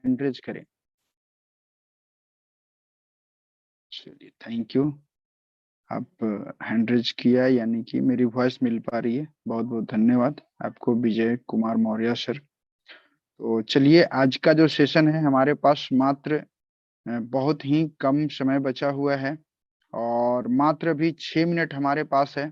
Hand raise करें। चलिए, thank you. आप हैंड रेज किया, यानी कि मेरी वॉइस मिल पा रही है। बहुत बहुत धन्यवाद आपको, विजय कुमार मौर्य सर। तो चलिए, आज का जो सेशन है, हमारे पास मात्र बहुत ही कम समय बचा हुआ है और मात्र अभी 6 मिनट हमारे पास है।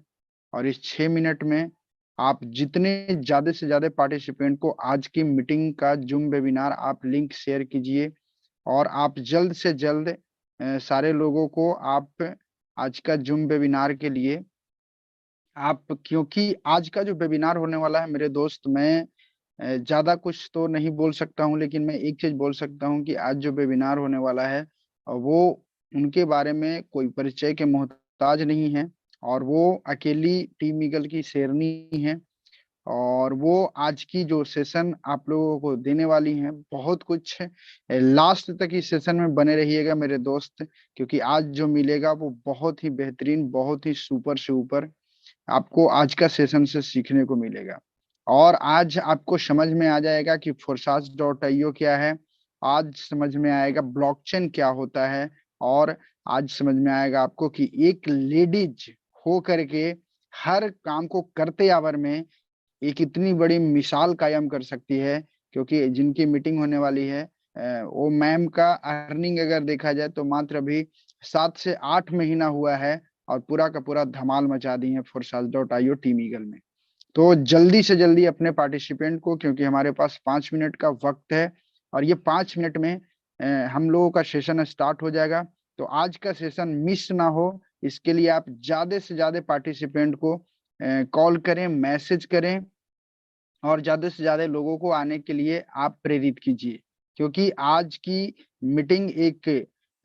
और इस 6 मिनट में आप जितने ज्यादा से ज्यादा पार्टिसिपेंट को आज की मीटिंग का जूम वेबिनार आप लिंक शेयर कीजिए। और आप जल्द से जल्द सारे लोगों को आप आज का जूम वेबिनार के लिए आप, क्योंकि आज का जो वेबिनार होने वाला है मेरे दोस्त, मैं ज्यादा कुछ तो नहीं बोल सकता हूँ, लेकिन मैं एक चीज बोल सकता हूँ कि आज जो वेबिनार होने वाला है वो उनके बारे में कोई परिचय के मोहताज नहीं है। और वो अकेली टीम ईगल की शेरनी है। और वो आज की जो सेशन आप लोगों को देने वाली हैं बहुत कुछ है। लास्ट तक इस सेशन में बने रहिएगा मेरे दोस्त, क्योंकि आज जो मिलेगा वो बहुत ही बेहतरीन, बहुत ही सुपर से ऊपर आपको आज का सेशन से सीखने को मिलेगा। और आज आपको समझ में आ जाएगा कि Forsage.io क्या है। आज समझ में आएगा ब्लॉकचेन क्या होता है। और आज समझ में आएगा आपको कि एक लेडीज हो करके हर काम को करते आवर में एक इतनी बड़ी मिसाल कायम कर सकती है। क्योंकि जिनकी मीटिंग होने वाली है, वो मैम का अर्निंग अगर देखा जाए तो मात्र अभी 7 से 8 महीना हुआ है और पूरा का पूरा धमाल मचा दी है Forsage.io टीम ईगल में। तो जल्दी से जल्दी अपने पार्टिसिपेंट को, क्योंकि हमारे पास 5 मिनट का वक्त है और ये 5 मिनट में हम लोगों का सेशन स्टार्ट हो जाएगा। तो आज का सेशन मिस ना हो, इसके लिए आप ज्यादा से ज्यादा पार्टिसिपेंट को कॉल करें, मैसेज करें और ज्यादा से ज्यादा लोगों को आने के लिए आप प्रेरित कीजिए। क्योंकि आज की मीटिंग एक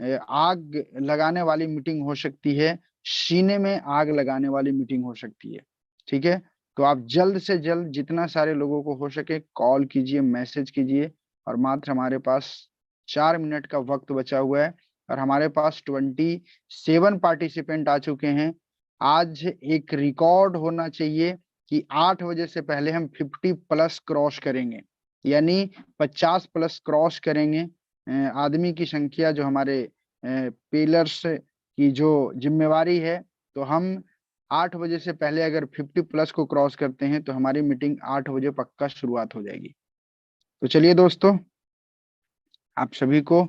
आग लगाने वाली मीटिंग हो सकती है, सीने में आग लगाने वाली मीटिंग हो सकती है। ठीक है, तो आप जल्द से जल्द जितना सारे लोगों को हो सके कॉल कीजिए, मैसेज कीजिए। और मात्र हमारे पास 4 मिनट का वक्त बचा हुआ है और हमारे पास 27 पार्टिसिपेंट आ चुके हैं। आज एक रिकॉर्ड होना चाहिए कि 8 बजे से पहले हम 50+ क्रॉस करेंगे, यानी 50+ क्रॉस करेंगे। आदमी की संख्या जो हमारे पिलर्स की जो जिम्मेवारी है, तो हम 8 बजे से पहले अगर 50+ को क्रॉस करते हैं तो हमारी मीटिंग 8 बजे पक्का शुरुआत हो जाएगी। तो चलिए दोस्तों, आप सभी को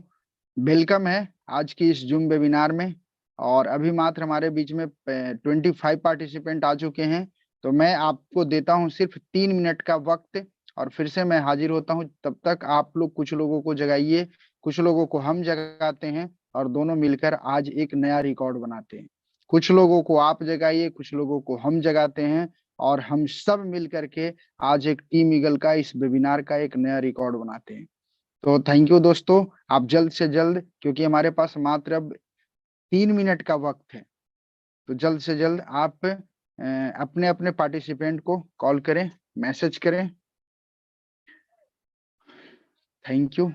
वेलकम है आज की इस जूम वेबिनार में। और अभी मात्र हमारे बीच में 25 पार्टिसिपेंट आ चुके हैं। तो मैं आपको देता हूं सिर्फ 3 मिनट का वक्त और फिर से मैं हाजिर होता हूं। तब तक आप लोग कुछ लोगों को जगाइए, कुछ लोगों को हम जगाते हैं और दोनों मिलकर आज एक नया रिकॉर्ड बनाते हैं। कुछ लोगों को आप जगाइए, कुछ लोगों को हम जगाते हैं और हम सब मिल करके आज एक टीम ईगल का इस वेबिनार का एक नया रिकॉर्ड बनाते हैं। तो थैंक यू दोस्तों, आप जल्द से जल्द, क्योंकि हमारे पास मात्र अब 3 मिनट का वक्त है, तो जल्द से जल्द आप अपने अपने पार्टिसिपेंट को कॉल करें, मैसेज करें। Thank you.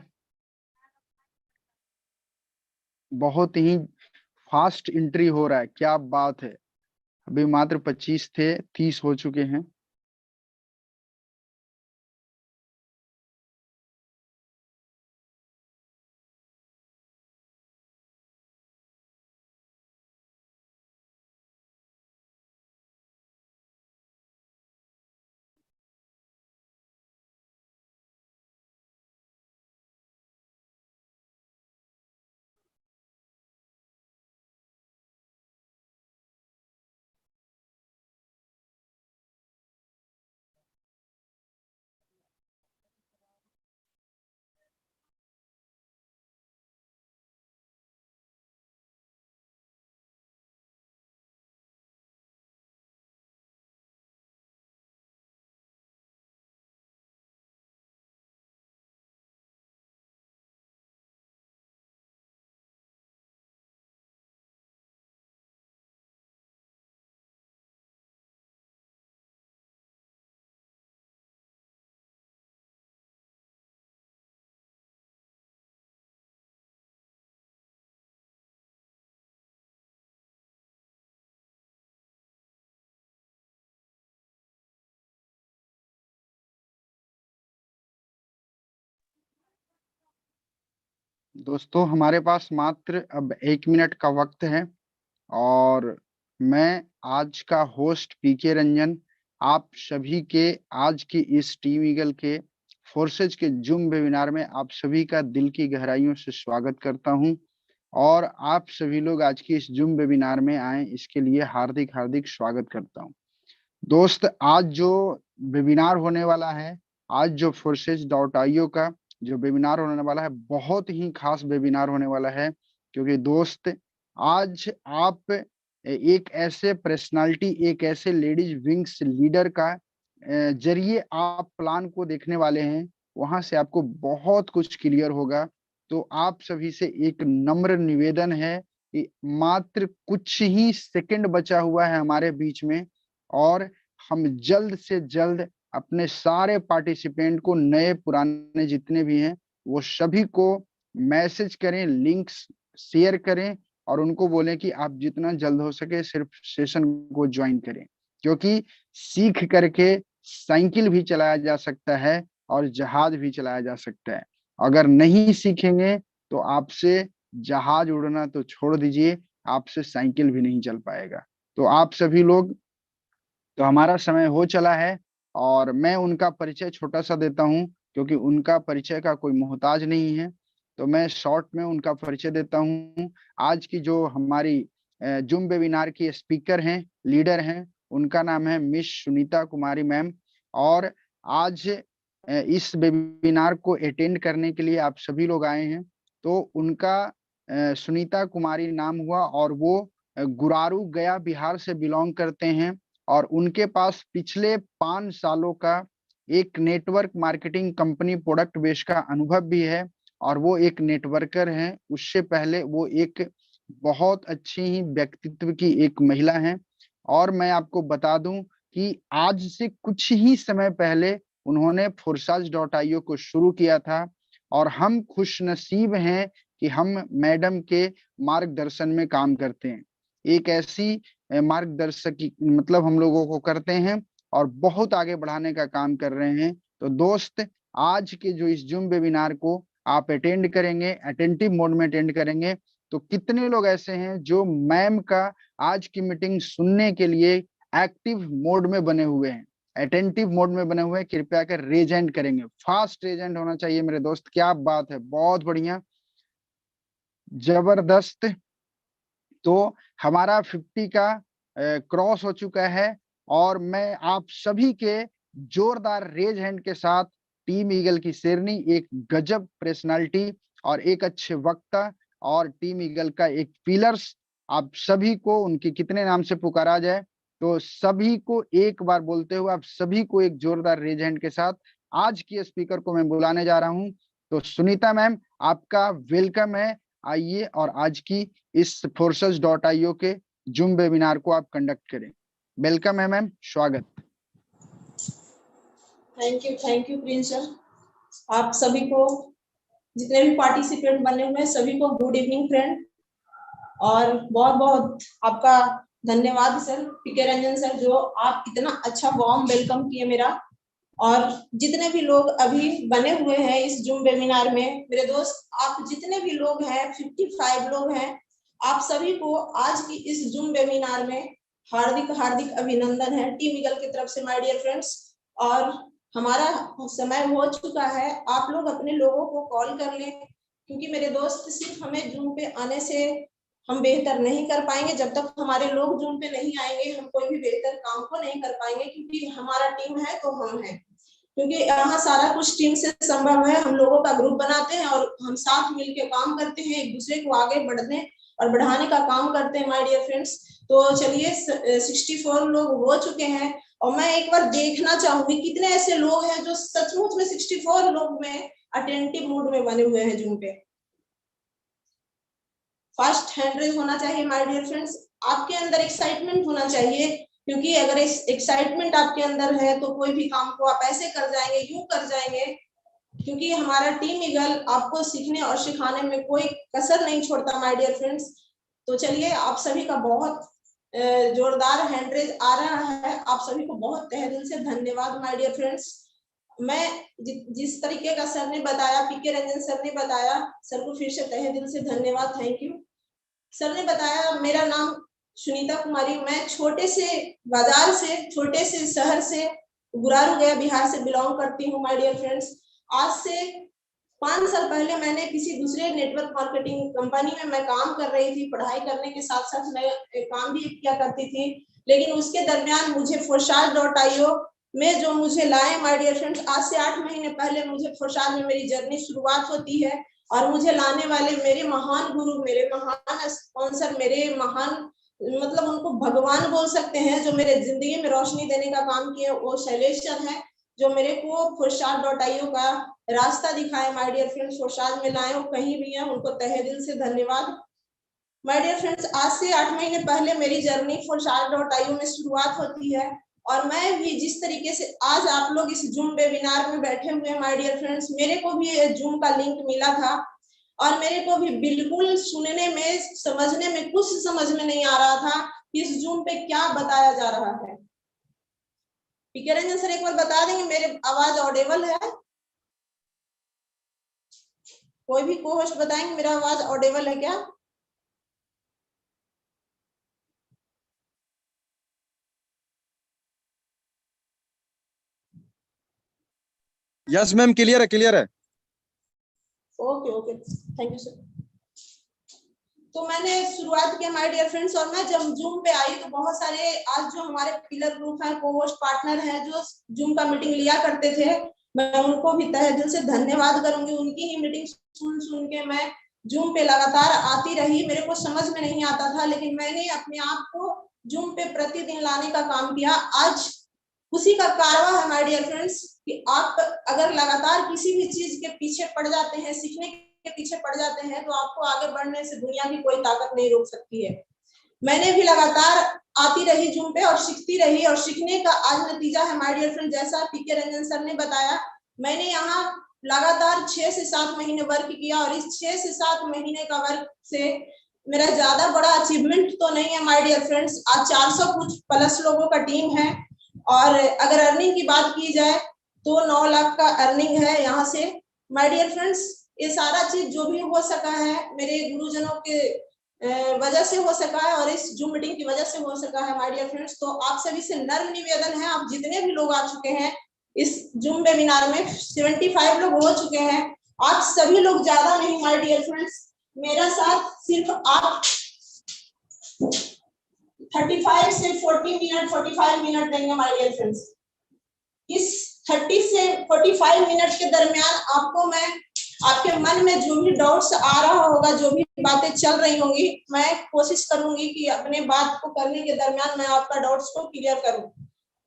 बहुत ही फास्ट एंट्री हो रहा है, क्या बात है। अभी मात्र 25 थे, 30 हो चुके हैं। दोस्तों हमारे पास मात्र अब 1 मिनट का वक्त है और मैं आज का होस्ट पीके रंजन आप सभी के आज की इस टीम ईगल के फोर्सेज के जूम वेबिनार में आप सभी का दिल की गहराइयों से स्वागत करता हूं और आप सभी लोग आज की इस जूम वेबिनार में आए इसके लिए हार्दिक हार्दिक स्वागत करता हूं। दोस्त आज जो वेबिनार होने वाला है, आज जो forces.io का जो वेबिनार होने वाला है, बहुत ही खास वेबिनार होने वाला है। क्योंकि दोस्त आज आप एक ऐसे पर्सनालिटी, एक ऐसे लेडीज विंग्स लीडर का जरिए आप प्लान को देखने वाले हैं। वहां से आपको बहुत कुछ क्लियर होगा। तो आप सभी से एक नम्र निवेदन है कि मात्र कुछ ही सेकंड बचा हुआ है हमारे बीच में और हम जल्द से जल्द अपने सारे पार्टिसिपेंट को, नए पुराने जितने भी हैं, वो सभी को मैसेज करें, लिंक्स शेयर करें और उनको बोलें कि आप जितना जल्द हो सके सिर्फ सेशन को ज्वाइन करें। क्योंकि सीख करके साइकिल भी चलाया जा सकता है और जहाज भी चलाया जा सकता है। अगर नहीं सीखेंगे तो आपसे जहाज उड़ना तो छोड़ दीजिए, आपसे साइकिल भी नहीं चल पाएगा। तो आप सभी लोग, तो हमारा समय हो चला है और मैं उनका परिचय छोटा सा देता हूं क्योंकि उनका परिचय का कोई मोहताज नहीं है। तो मैं शॉर्ट में उनका परिचय देता हूं। आज की जो हमारी जूम वेबिनार की स्पीकर हैं, लीडर हैं, उनका नाम है मिस सुनीता कुमारी मैम। और आज इस वेबिनार को अटेंड करने के लिए आप सभी लोग आए हैं। तो उनका सुनीता कुमारी नाम हुआ और वो गुरारू गया बिहार से बिलोंग करते हैं और उनके पास पिछले 5 सालों का एक network marketing company product base का अनुभव भी है और वो एक नेटवर्कर हैं। उससे पहले वो एक बहुत अच्छी ही व्यक्तित्व की एक महिला हैं। और मैं आपको बता दूं कि आज से कुछ ही समय पहले उन्होंने forces.io को शुरू किया था और हम खुशनसीब हैं कि हम मैडम के मार्गदर्शन में काम करते हैं। एक ऐसी मार्गदर्शक मतलब हम लोगों को करते हैं और बहुत आगे बढ़ाने का काम कर रहे हैं। तो दोस्त आज के जो इस जूम वेबिनार को आप अटेंड करेंगे, अटेंटिव मोड में अटेंड करेंगे, तो कितने लोग ऐसे हैं जो मैम का आज की मीटिंग सुनने के लिए एक्टिव मोड में बने हुए हैं, अटेंटिव मोड में बने हुए हैं? कृपया कर रेज हैंड करेंगे। फास्ट रेज हैंड होना चाहिए मेरे दोस्त। क्या बात है, बहुत बढ़िया, जबरदस्त। तो हमारा 50 का क्रॉस हो चुका है और मैं आप सभी के जोरदार रेज हैंड के साथ टीम ईगल की शेरनी, एक गजब पर्सनालिटी और एक अच्छे वक्ता और टीम ईगल का एक पिलर्स, आप सभी को उनके कितने नाम से पुकारा जाए, तो सभी को एक बार बोलते हुए आप सभी को एक जोरदार रेज हैंड के साथ आज की स्पीकर को मैं बुलाने जा रहा हूं। तो सुनीता मैम, आपका वेलकम है। आइए और आज की इस forces.io के जूम वेबिनार को आप कंडक्ट करें। वेलकम है मैम, स्वागत। Thank you Prince sir. आप सभी को, जितने भी पार्टिसिपेंट बने हुए हैं, सभी को गुड इवनिंग फ्रेंड। और बहुत बहुत आपका धन्यवाद सर, पीके रंजन सर, जो आप इतना अच्छा वार्म वेलकम किए मेरा। और जितने भी लोग अभी बने हुए हैं इस जूम वेबिनार में, मेरे दोस्त आप जितने भी लोग हैं, 55 लोग हैं, आप सभी को आज की इस जूम वेबिनार में हार्दिक हार्दिक अभिनंदन है टीम ईगल की तरफ से माय डियर फ्रेंड्स। और हमारा समय हो चुका है, आप लोग अपने लोगों को कॉल कर लें, क्योंकि मेरे दोस्त सिर्फ हमें जूम पे आने से हम बेहतर नहीं कर पाएंगे। जब तक हमारे लोग जूम पे नहीं आएंगे हम कोई भी बेहतर काम को नहीं कर पाएंगे, क्योंकि हमारा टीम है तो हम हैं। क्योंकि यहाँ सारा कुछ टीम से संभव है। हम लोगों का ग्रुप बनाते हैं और हम साथ मिलकर काम करते हैं, एक दूसरे को आगे बढ़ने और बढ़ाने का काम करते हैं माय डियर फ्रेंड्स। तो चलिए 64 लोग हो चुके हैं और मैं एक बार देखना चाहूंगी कितने ऐसे लोग हैं जो सचमुच में 64 लोग में अटेंटिव मोड में बने हुए हैं जूम पे। फर्स्ट हैंड रेज होना चाहिए माय डियर फ्रेंड्स। आपके अंदर एक्साइटमेंट होना चाहिए, क्योंकि अगर एक्साइटमेंट आपके अंदर है तो कोई भी काम को आप ऐसे कर जाएंगे, यूं कर जाएंगे, क्योंकि हमारा टीम ईगल आपको सीखने और सिखाने में कोई कसर नहीं छोड़ता माय डियर फ्रेंड्स। तो चलिए, आप सभी का बहुत जोरदार हैंड रेज आ रहा है। आप सभी को बहुत तहे दिल से धन्यवाद माय डियर फ्रेंड्स। मैं जिस तरीके का सर ने बताया, पीके रंजन सर ने बताया, सर को फिर से तहे दिल से धन्यवाद, थैंक यू। सर ने बताया, मेरा नाम सुनीता कुमारी, मैं छोटे से बाजार से, छोटे से शहर से, गुरारू गया बिहार से बिलोंग करती हूँ माय डियर फ्रेंड्स। आज से 5 साल पहले मैंने किसी दूसरे नेटवर्क मार्केटिंग कंपनी में मैं काम कर रही थी। पढ़ाई करने के साथ साथ मैं काम भी किया करती थी, लेकिन उसके दरमियान मुझे forshaad.io में जो मुझे लाए माय डियर फ्रेंड्स, आज से 8 महीने पहले मुझे forshaad में मेरी जर्नी शुरुआत होती है। और मुझे लाने वाले मेरे महान गुरु, मेरे महान स्पॉन्सर, मेरे महान मतलब उनको भगवान बोल सकते हैं, जो मेरे जिंदगी में रोशनी देने का काम किए, वो शैलेश सर है, जो मेरे को forshaad.io का रास्ता दिखाए माय डियर फ्रेंड्स, forshaad में लाए, वो कहीं भी है, उनको तहे दिल से धन्यवाद। माय डियर फ्रेंड्स, आज से 8 महीने पहले मेरी जर्नी forshaad.io में शुरुआत होती है। और मैं भी जिस तरीके से आज आप लोग इस जूम वेबिनार में बैठे हुए हैं माय डियर फ्रेंड्स, मेरे को भी ये जूम का लिंक मिला था और मेरे को भी बिल्कुल सुनने में, समझने में कुछ समझ में नहीं आ रहा था कि इस जूम पे क्या बताया जा रहा है। पीके रंजन सर एक बार बता देंगे मेरे आवाज ऑडिबल है? कोई भी को होस्ट बताएंगे मेरा आवाज ऑडिबल है क्या? यस मैम, क्लियर है, क्लियर है। Okay okay, thank you sir. तो मैंने शुरुआत किया माय डियर फ्रेंड्स, और मैं जब जूम पे आई तो बहुत सारे आज जो हमारे पिलर ग्रुप है, को-होस्ट पार्टनर है, जो जूम का मीटिंग लिया करते थे, मैं उनको भी तहे दिल से धन्यवाद करूंगी। उनकी ही मीटिंग सुन सुन के मैं जूम पे लगातार आती रही। मेरे को समझ में नहीं आता था, लेकिन मैंने अपने आप को जूम पे प्रतिदिन लाने का काम किया। आज उसी का कारवा है माय डियर फ्रेंड्स कि आप अगर लगातार किसी भी चीज के पीछे पड़ जाते हैं, सीखने के पीछे पड़ जाते हैं, तो आपको आगे बढ़ने से दुनिया की कोई ताकत नहीं रोक सकती है। मैंने भी लगातार आती रही जूम पे और सीखती रही, और सीखने का आज नतीजा है माय डियर फ्रेंड। जैसा पीके रंजन सर ने बताया, मैंने यहाँ लगातार 6 से 7 महीने वर्क किया, और इस 6 से 7 महीने का वर्क से मेरा ज्यादा बड़ा अचीवमेंट तो नहीं है माय डियर फ्रेंड्स। आज 400 कुछ प्लस लोगों का टीम है, और अगर अर्निंग की बात की जाए तो 9 लाख का अर्निंग है यहाँ से माय डियर फ्रेंड्स। ये सारा चीज जो भी हो सका है मेरे गुरुजनों के वजह से हो सका है, और इस जूम मीटिंग की वजह से हो सका है माय डियर फ्रेंड्स। तो आप सभी से नर्म निवेदन है, आप जितने भी लोग आ चुके हैं इस जूम वेबिनार में, 75 लोग हो चुके हैं, आप सभी लोग ज्यादा नहीं माय डियर फ्रेंड्स, मेरा साथ सिर्फ आप 35 से 45 मिनट देंगे माय डियर फ्रेंड्स। इस 30 से 45 मिनट के दरमियान आपको मैं, आपके मन में जो भी डाउट्स आ रहा होगा, जो भी बातें चल रही होंगी, मैं कोशिश करूंगी कि अपने बात को करने के दरमियान मैं आपका डाउट्स को क्लियर करूं।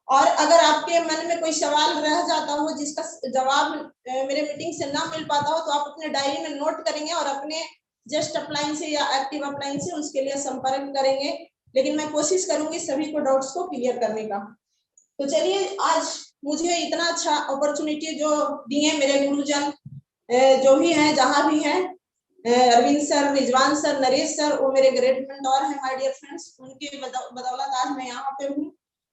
और अगर आपके मन में कोई सवाल रह जाता हो जिसका जवाब मेरे मीटिंग से ना मिल पाता हो, तो आप अपने डायरी में नोट करेंगे और अपने जस्ट अपलाइन से या एक्टिव अपलाइन से उसके लिए संपर्क करेंगे। लेकिन मैं कोशिश करूंगी सभी को डाउट्स को क्लियर करने का। तो चलिए, आज मुझे इतना अच्छा अपॉर्चुनिटी जो दिए मेरे गुरुजन जो भी हैं, जहां भी हैं, Arvind sir, Rizwan sir, Naresh sir, वो मेरे ग्रेट मेंटोर हैं माय डियर फ्रेंड्स। उनके बदौलत आज मैं यहाँ पे हूँ,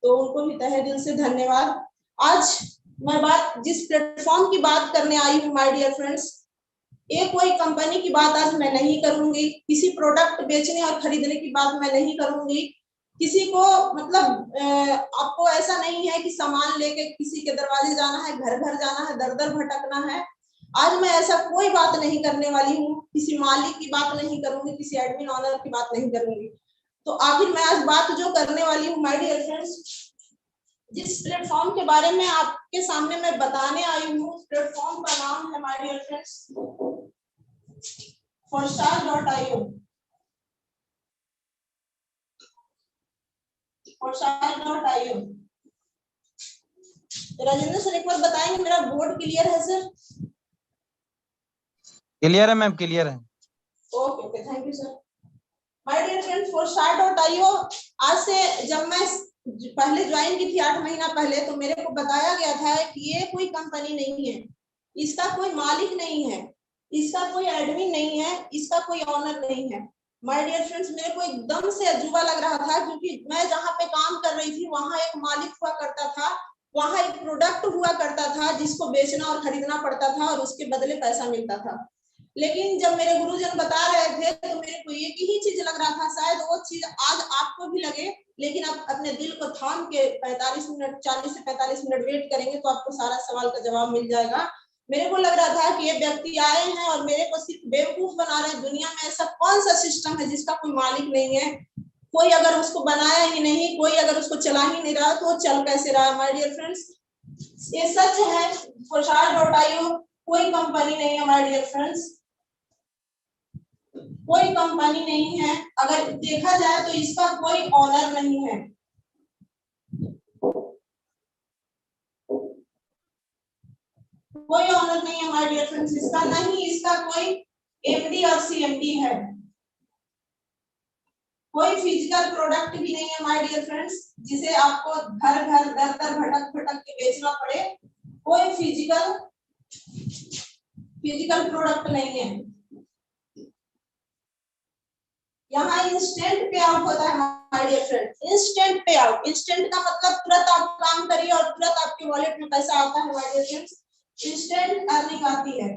तो उनको भी तहे दिल से धन्यवाद। आज मैं बात जिस प्लेटफॉर्म की बात करने आई हूँ माय डियर फ्रेंड्स, ये कोई कंपनी की बात आज मैं नहीं करूंगी, किसी प्रोडक्ट बेचने और खरीदने की बात मैं नहीं करूंगी, किसी को मतलब आपको ऐसा नहीं है कि सामान लेके किसी के दरवाजे जाना है, घर घर जाना है, दर दर भटकना है। आज मैं ऐसा कोई बात नहीं करने वाली हूँ, किसी मालिक की बात नहीं करूंगी, किसी एडमिन ऑनर की बात नहीं करूंगी। तो आखिर मैं आज बात जो करने वाली हूँ माय डियर फ्रेंड्स, जिस प्लेटफॉर्म के बारे में आपके सामने मैं बताने आई हूँ, प्लेटफॉर्म का नाम है my dear friends forshaad.io। forshaad.io। Rajendra sir एक बार बताएंगे मेरा बोर्ड क्लियर है सर? क्लियर है मैम, क्लियर है। Okay okay, thank you sir. My dear friends, forshaad.io आज से जब मैं पहले ज्वाइन की थी 8 महीना पहले, तो मेरे को बताया गया था कि ये कोई कंपनी नहीं है, इसका कोई मालिक नहीं है, इसका कोई एडमिन नहीं है, इसका कोई ऑनर नहीं है। माय डियर फ्रेंड्स, मेरे को एकदम से अजूबा लग रहा था, क्योंकि मैं जहाँ पे काम कर रही थी वहां एक मालिक हुआ करता था, वहां एक प्रोडक्ट हुआ करता था जिसको बेचना और खरीदना पड़ता था और उसके बदले पैसा मिलता था। लेकिन जब मेरे गुरुजन बता रहे थे तो मेरे को एक ही चीज लग रहा था, शायद वो चीज आज आपको भी लगे, लेकिन आप अपने दिल को थाम के 45 मिनट 40 से 45 मिनट वेट करेंगे तो आपको सारा सवाल का जवाब मिल जाएगा। मेरे को लग रहा था कि ये व्यक्ति आए हैं और मेरे को सिर्फ बेवकूफ बना रहे हैं। दुनिया में ऐसा कौन सा सिस्टम है जिसका कोई मालिक नहीं है, कोई अगर उसको बनाया ही नहीं, कोई अगर उसको चला ही नहीं रहा तो वो चल कैसे रहा। माय डियर फ्रेंड्स, ये सच है, forshad.io कोई कंपनी नहीं है माय डियर फ्रेंड्स, कोई कंपनी नहीं है। अगर देखा जाए तो इसका कोई ऑनर नहीं है, कोई ऑनर नहीं है माय डियर फ्रेंड्स इसका, नहीं इसका कोई एमडी और सीएमडी है, कोई फिजिकल प्रोडक्ट भी नहीं है माय डियर फ्रेंड्स जिसे आपको घर घर दर दर भटक भटक के बेचना पड़े। कोई फिजिकल प्रोडक्ट नहीं है। यहाँ इंस्टेंट पे आउट होता है माय डियर फ्रेंड्स, इंस्टेंट पे आउट। इंस्टेंट का मतलब तुरंत आप काम करिए और तुरंत आपके वॉलेट में पैसा आता है my dear friends, instant earning आती है।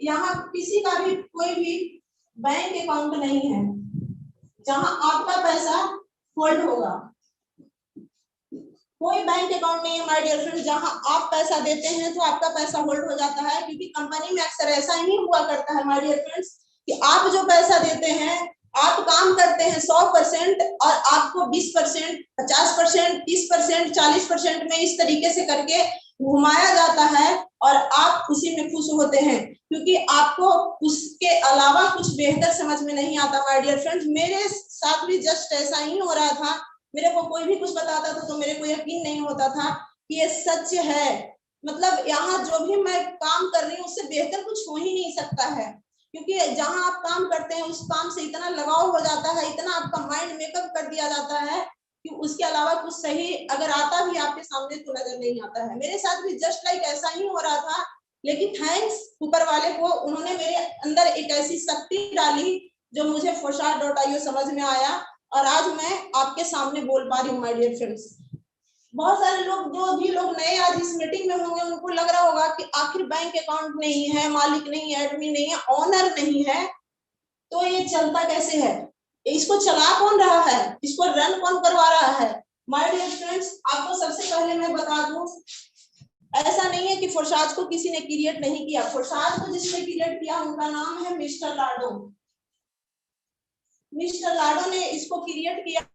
यहाँ किसी का भी कोई भी बैंक अकाउंट नहीं है जहां आपका पैसा होल्ड होगा, कोई बैंक अकाउंट नहीं है माय डियर फ्रेंड्स जहां आप पैसा देते हैं तो आपका पैसा होल्ड हो जाता है। क्योंकि कंपनी में अक्सर ऐसा ही हुआ करता है माय डियर फ्रेंड्स कि आप जो पैसा देते हैं, आप काम करते हैं 100% और आपको 20%, 50%, 30%, 40% में इस तरीके से करके घुमाया जाता है और आप उसी में खुश होते हैं क्योंकि आपको उसके अलावा कुछ बेहतर समझ में नहीं आता माय डियर फ्रेंड्स। मेरे साथ भी जस्ट ऐसा ही हो रहा था। मेरे को कोई भी कुछ बताता था तो मेरे को यकीन नहीं होता था कि ये सच है। मतलब यहाँ जो भी मैं काम कर रही हूँ उससे बेहतर कुछ हो ही नहीं सकता है, क्योंकि जहां आप काम करते हैं उस काम से इतना लगाव हो जाता है, इतना आपका माइंड मेकअप कर दिया जाता है कि उसके अलावा कुछ सही अगर आता भी आपके सामने तो नजर नहीं आता है। मेरे साथ भी जस्ट लाइक ऐसा ही हो रहा था, लेकिन थैंक्स ऊपर वाले को, उन्होंने मेरे अंदर एक ऐसी शक्ति डाली जो मुझे forshad.io समझ में आया और आज मैं आपके सामने बोल पा रही हूँ माय डियर फ्रेंड्स। बहुत सारे लोग, जो भी लोग नए आज इस मीटिंग में होंगे, उनको लग रहा होगा कि आखिर बैंक अकाउंट नहीं है, मालिक नहीं है, एडमिन नहीं है, ऑनर नहीं है, तो ये चलता कैसे है, इसको चला कौन रहा है, इसको रन कौन करवा रहा है। माय डियर फ्रेंड्स, आपको सबसे पहले मैं बता दूं, ऐसा नहीं है कि forshad को किसी ने क्रिएट नहीं किया। forshad को जिसने क्रिएट किया उनका नाम है मिस्टर लाडो। मिस्टर लाडो ने इसको क्रिएट किया,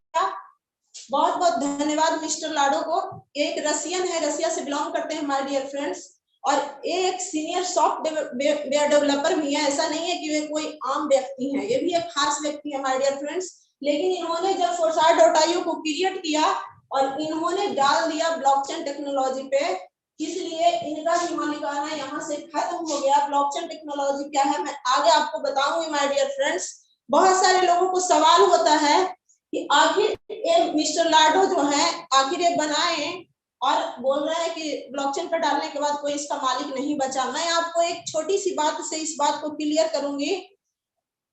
बहुत बहुत धन्यवाद मिस्टर लाडो को। एक रशियन है, रशिया से बिलोंग करते हैं माय डियर फ्रेंड्स, और एक सीनियर सॉफ्टवेयर डेवलपर भी है। ऐसा नहीं है कि वे कोई आम व्यक्ति हैं, ये भी एक खास व्यक्ति है माय डियर फ्रेंड्स। लेकिन इन्होंने जब forshad.io को क्रिएट किया और इन्होंने डाल दिया ब्लॉकचेन टेक्नोलॉजी पे, इसलिए इनका भी मालिकाना यहाँ से खत्म हो गया। ब्लॉकचेन टेक्नोलॉजी क्या है मैं आगे आपको बताऊंगी माय डियर फ्रेंड्स। बहुत सारे लोगों को सवाल होता है कि आखिर ये मिस्टर लाडो जो है आखिर ये बनाए और बोल रहा है कि ब्लॉकचेन पर डालने के बाद कोई इसका मालिक नहीं बचा। मैं आपको एक छोटी सी बात से इस बात को क्लियर करूंगी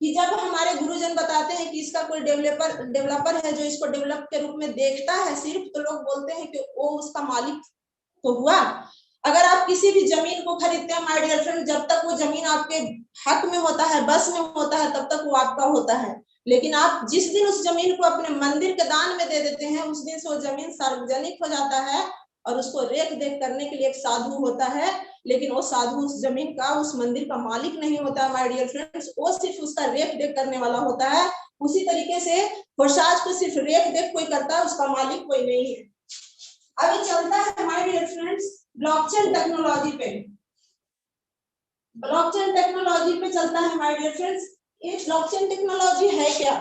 कि जब हमारे गुरुजन बताते हैं कि इसका कोई डेवलपर है जो इसको डेवलप के रूप में देखता है सिर्फ, तो लोग बोलते हैं कि वो उसका मालिक तो हुआ। अगर आप किसी भी जमीन को खरीदते हैं माय डियर फ्रेंड, जब तक वो जमीन आपके हक में होता है, बस में होता है, तब तक वो आपका होता है। लेकिन आप जिस दिन उस जमीन को अपने मंदिर के दान में दे देते हैं, उस दिन से वो जमीन सार्वजनिक हो जाता है और उसको रेख देख करने के लिए एक साधु होता है। लेकिन वो साधु उस जमीन का, उस मंदिर का मालिक नहीं होता माय डियर फ्रेंड्स, वो सिर्फ उसका रेख देख करने वाला होता है। उसी तरीके से forshad को सिर्फ रेख देख कोई करता है, उसका मालिक कोई नहीं है। अभी चलता है my dear friends blockchain technology पे, ब्लॉकचेन टेक्नोलॉजी पे चलता है माय डियर फ्रेंड्स। ये ब्लॉकचेन टेक्नोलॉजी है क्या?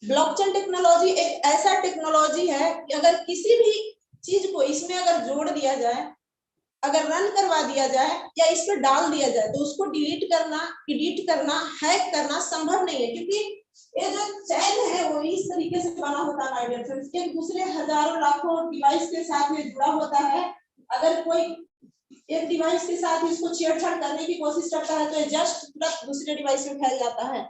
ब्लॉकचेन टेक्नोलॉजी एक ऐसा टेक्नोलॉजी है कि अगर किसी भी चीज को इसमें अगर जोड़ दिया जाए, अगर रन करवा दिया जाए या इस पर डाल दिया जाए, तो उसको डिलीट करना, एडिट करना, हैक करना संभव नहीं है। क्योंकि ये जो चैन है वो इस तरीके से बना होता है माय डियर फ्रेंड्स, एक दूसरे हजारों लाखों डिवाइस के साथ में जुड़ा होता है। अगर कोई एक डिवाइस के साथ इसको छेड़छाड़ करने की कोशिश करता है तो ये जस्ट तुरंत दूसरे डिवाइस में फैल जाता है।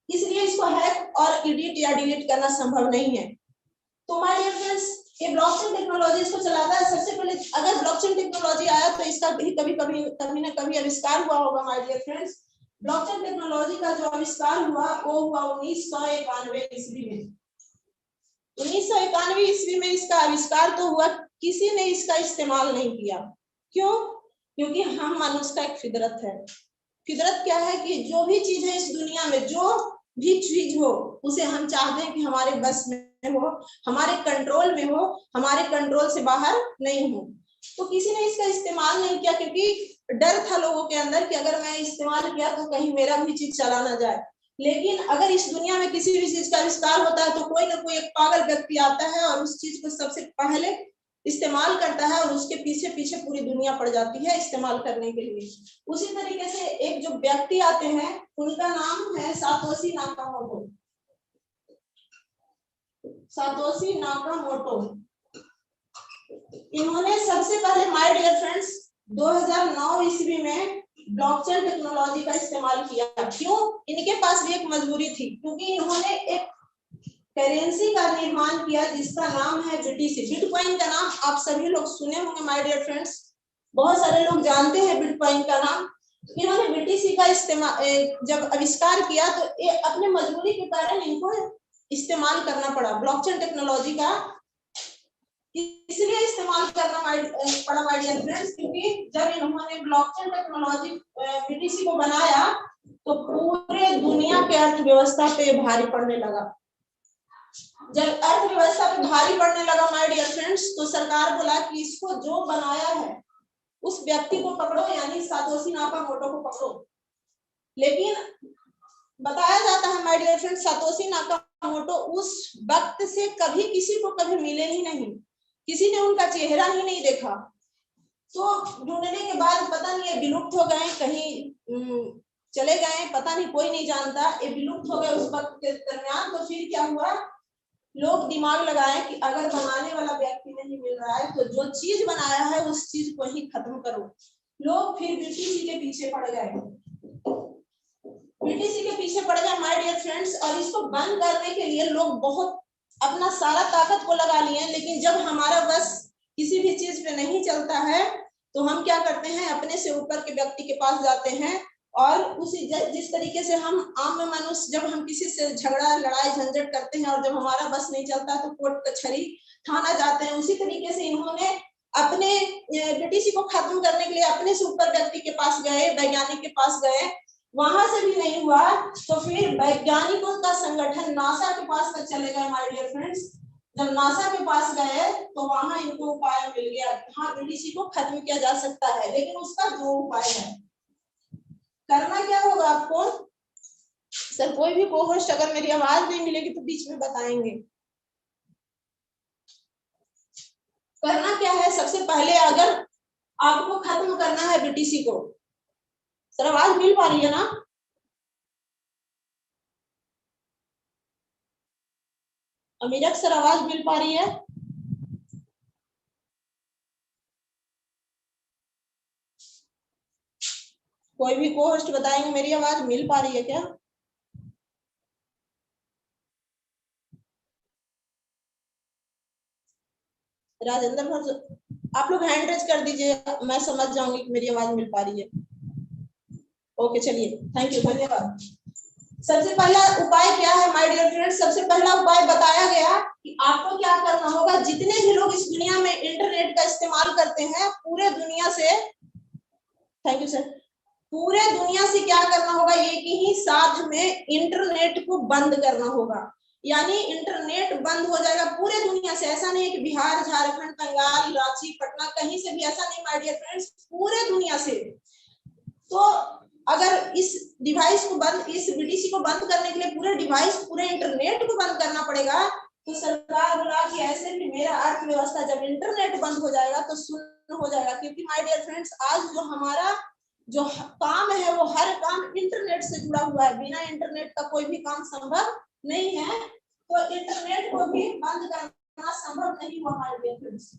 इसलिए इसको हैक और एडिट या डिलीट करना संभव नहीं है। तो माय डियर फ्रेंड्स, ये ब्लॉकचेन टेक्नोलॉजी इसको चलाता है। सबसे पहले अगर ब्लॉकचेन टेक्नोलॉजी आया तो इसका भी कभी ना कभी आविष्कार हुआ होगा my dear friends. Blockchain technology का जो आविष्कार हुआ वो हुआ 1991 ईस्वी में। 1991 ईस्वी में इसका आविष्कार तो हुआ, किसी ने इसका इस्तेमाल नहीं किया। क्यों? क्योंकि हम मनुष्य का एक फितरत है। फितरत क्या है कि जो भी चीज है इस दुनिया में, जो भी चीज हो उसे हम चाहते हैं कि हमारे बस में हो, हमारे कंट्रोल में हो, हमारे कंट्रोल से बाहर नहीं हो। तो किसी ने इसका इस्तेमाल नहीं किया क्योंकि डर था लोगों के अंदर कि अगर मैं इस्तेमाल किया तो कहीं मेरा भी चीज चला ना जाए। लेकिन अगर इस दुनिया में किसी भी चीज का आविष्कार होता है तो कोई ना कोई एक पागल व्यक्ति आता है और उस चीज को सबसे पहले इस्तेमाल करता है और उसके पीछे पीछे पूरी दुनिया पड़ जाती है इस्तेमाल करने के लिए। उसी तरीके से एक जो व्यक्ति आते हैं उनका नाम है सातोशी नाकामोटो। सातोशी नाकामोटो, इन्होंने सबसे पहले माय डियर फ्रेंड्स 2009 ईस्वी में ब्लॉकचेन टेक्नोलॉजी का इस्तेमाल किया। क्यों? इनके पास भी एक मजबूरी थी, क्योंकि इन्होंने एक करेंसी का निर्माण किया जिसका नाम है बीटीसी। बिटकॉइन का नाम आप सभी लोग सुने होंगे माय डियर फ्रेंड्स, बहुत सारे लोग जानते हैं बिटकॉइन का नाम। इन्होंने बीटीसी का इस्तेमाल जब आविष्कार किया तो अपने मजबूरी के कारण इनको इस्तेमाल करना पड़ा ब्लॉकचेन टेक्नोलॉजी का। इसलिए इस्तेमाल करना पड़ा माय डियर फ्रेंड्स क्योंकि जब इन्होंने ब्लॉकचेन टेक्नोलॉजी बीटीसी को बनाया तो पूरे दुनिया के अर्थव्यवस्था पे भारी पड़ने लगा। जब अर्थव्यवस्था पे भारी पड़ने लगा माय डियर फ्रेंड्स तो सरकार बोला कि इसको जो बनाया है उस व्यक्ति को पकड़ो, यानी सातोशी नाकामोटो को पकड़ो। लेकिन बताया जाता है my dear friends Satoshi Nakamoto उस वक्त से कभी किसी को कभी मिले ही नहीं, किसी ने उनका चेहरा ही नहीं देखा। तो ढूंढने के बाद पता नहीं ये विलुप्त हो गए, कहीं चले गए, पता नहीं, कोई नहीं जानता, ये विलुप्त हो गए उस वक्त के दरमियान। तो फिर क्या हुआ, लोग दिमाग लगाए कि अगर बनाने वाला व्यक्ति नहीं मिल रहा है तो जो चीज बनाया है उस चीज को ही खत्म करो। लोग फिर बीटीसी के पीछे पड़ गए, बीटीसी के पीछे पड़ गए माय डियर फ्रेंड्स। और इसको बंद करने के लिए लोग बहुत अपना सारा ताकत को लगा लिए। लेकिन जब हमारा बस किसी भी चीज पे नहीं चलता है तो हम क्या करते हैं, अपने से ऊपर के व्यक्ति के पास जाते हैं और उसी जिस तरीके से हम आम मनुष्य जब हम किसी से झगड़ा लड़ाई झंझट करते हैं और जब हमारा बस नहीं चलता तो कोर्ट कचहरी थाना जाते हैं, उसी तरीके से इन्होंने अपने बीटीसी को खत्म करने के लिए अपने से ऊपर व्यक्ति के पास गए, वैज्ञानिक के पास गए, वहां से भी नहीं हुआ तो फिर वैज्ञानिकों का संगठन नासा के पास तक चले गए माय डियर फ्रेंड्स। जब नासा के पास गए तो वहां इनको उपाय मिल गया, हाँ बीटीसी को खत्म किया जा सकता है। लेकिन उसका जो उपाय है, करना क्या होगा आपको, सर कोई भी को-होस्ट अगर मेरी आवाज नहीं मिलेगी तो बीच में बताएंगे। करना क्या है, सबसे पहले अगर आपको खत्म करना है बीटीसी को, सर आवाज मिल पा रही है ना? अमीरक सर आवाज मिल पा रही है? कोई भी को-होस्ट बताएंगे मेरी आवाज मिल पा रही है क्या? राजेंद्र भर, आप लोग हैंड रेज कर दीजिए, मैं समझ जाऊंगी कि मेरी आवाज मिल पा रही है। ओके चलिए, थैंक यू, धन्यवाद। सबसे पहला उपाय क्या है माय डियर फ्रेंड्स, सबसे पहला उपाय बताया गया कि आपको क्या करना होगा, जितने भी लोग इस दुनिया में इंटरनेट का इस्तेमाल करते हैं पूरे दुनिया से, थैंक यू सर, पूरे दुनिया से क्या करना होगा, एक ही साथ में इंटरनेट को बंद करना होगा। यानी इंटरनेट बंद हो जाएगा पूरे दुनिया से। ऐसा नहीं है कि बिहार, झारखंड, बंगाल, रांची, पटना, कहीं से भी, ऐसा नहीं माय डियर फ्रेंड्स, पूरे दुनिया से। तो अगर इस डिवाइस को बंद, इस बीटीसी को बंद करने के लिए पूरे डिवाइस, पूरे इंटरनेट को बंद करना पड़ेगा। तो सरकार बोला कि ऐसे भी मेरा अर्थव्यवस्था जब इंटरनेट बंद हो जाएगा तो शून्य हो जाएगा। क्योंकि माय डियर फ्रेंड्स आज जो हमारा जो काम है वो हर काम इंटरनेट से जुड़ा हुआ है, बिना इंटरनेट का कोई भी काम संभव नहीं है। तो इंटरनेट को भी बंद करना संभव नहीं हुआ माय डियर फ्रेंड्स,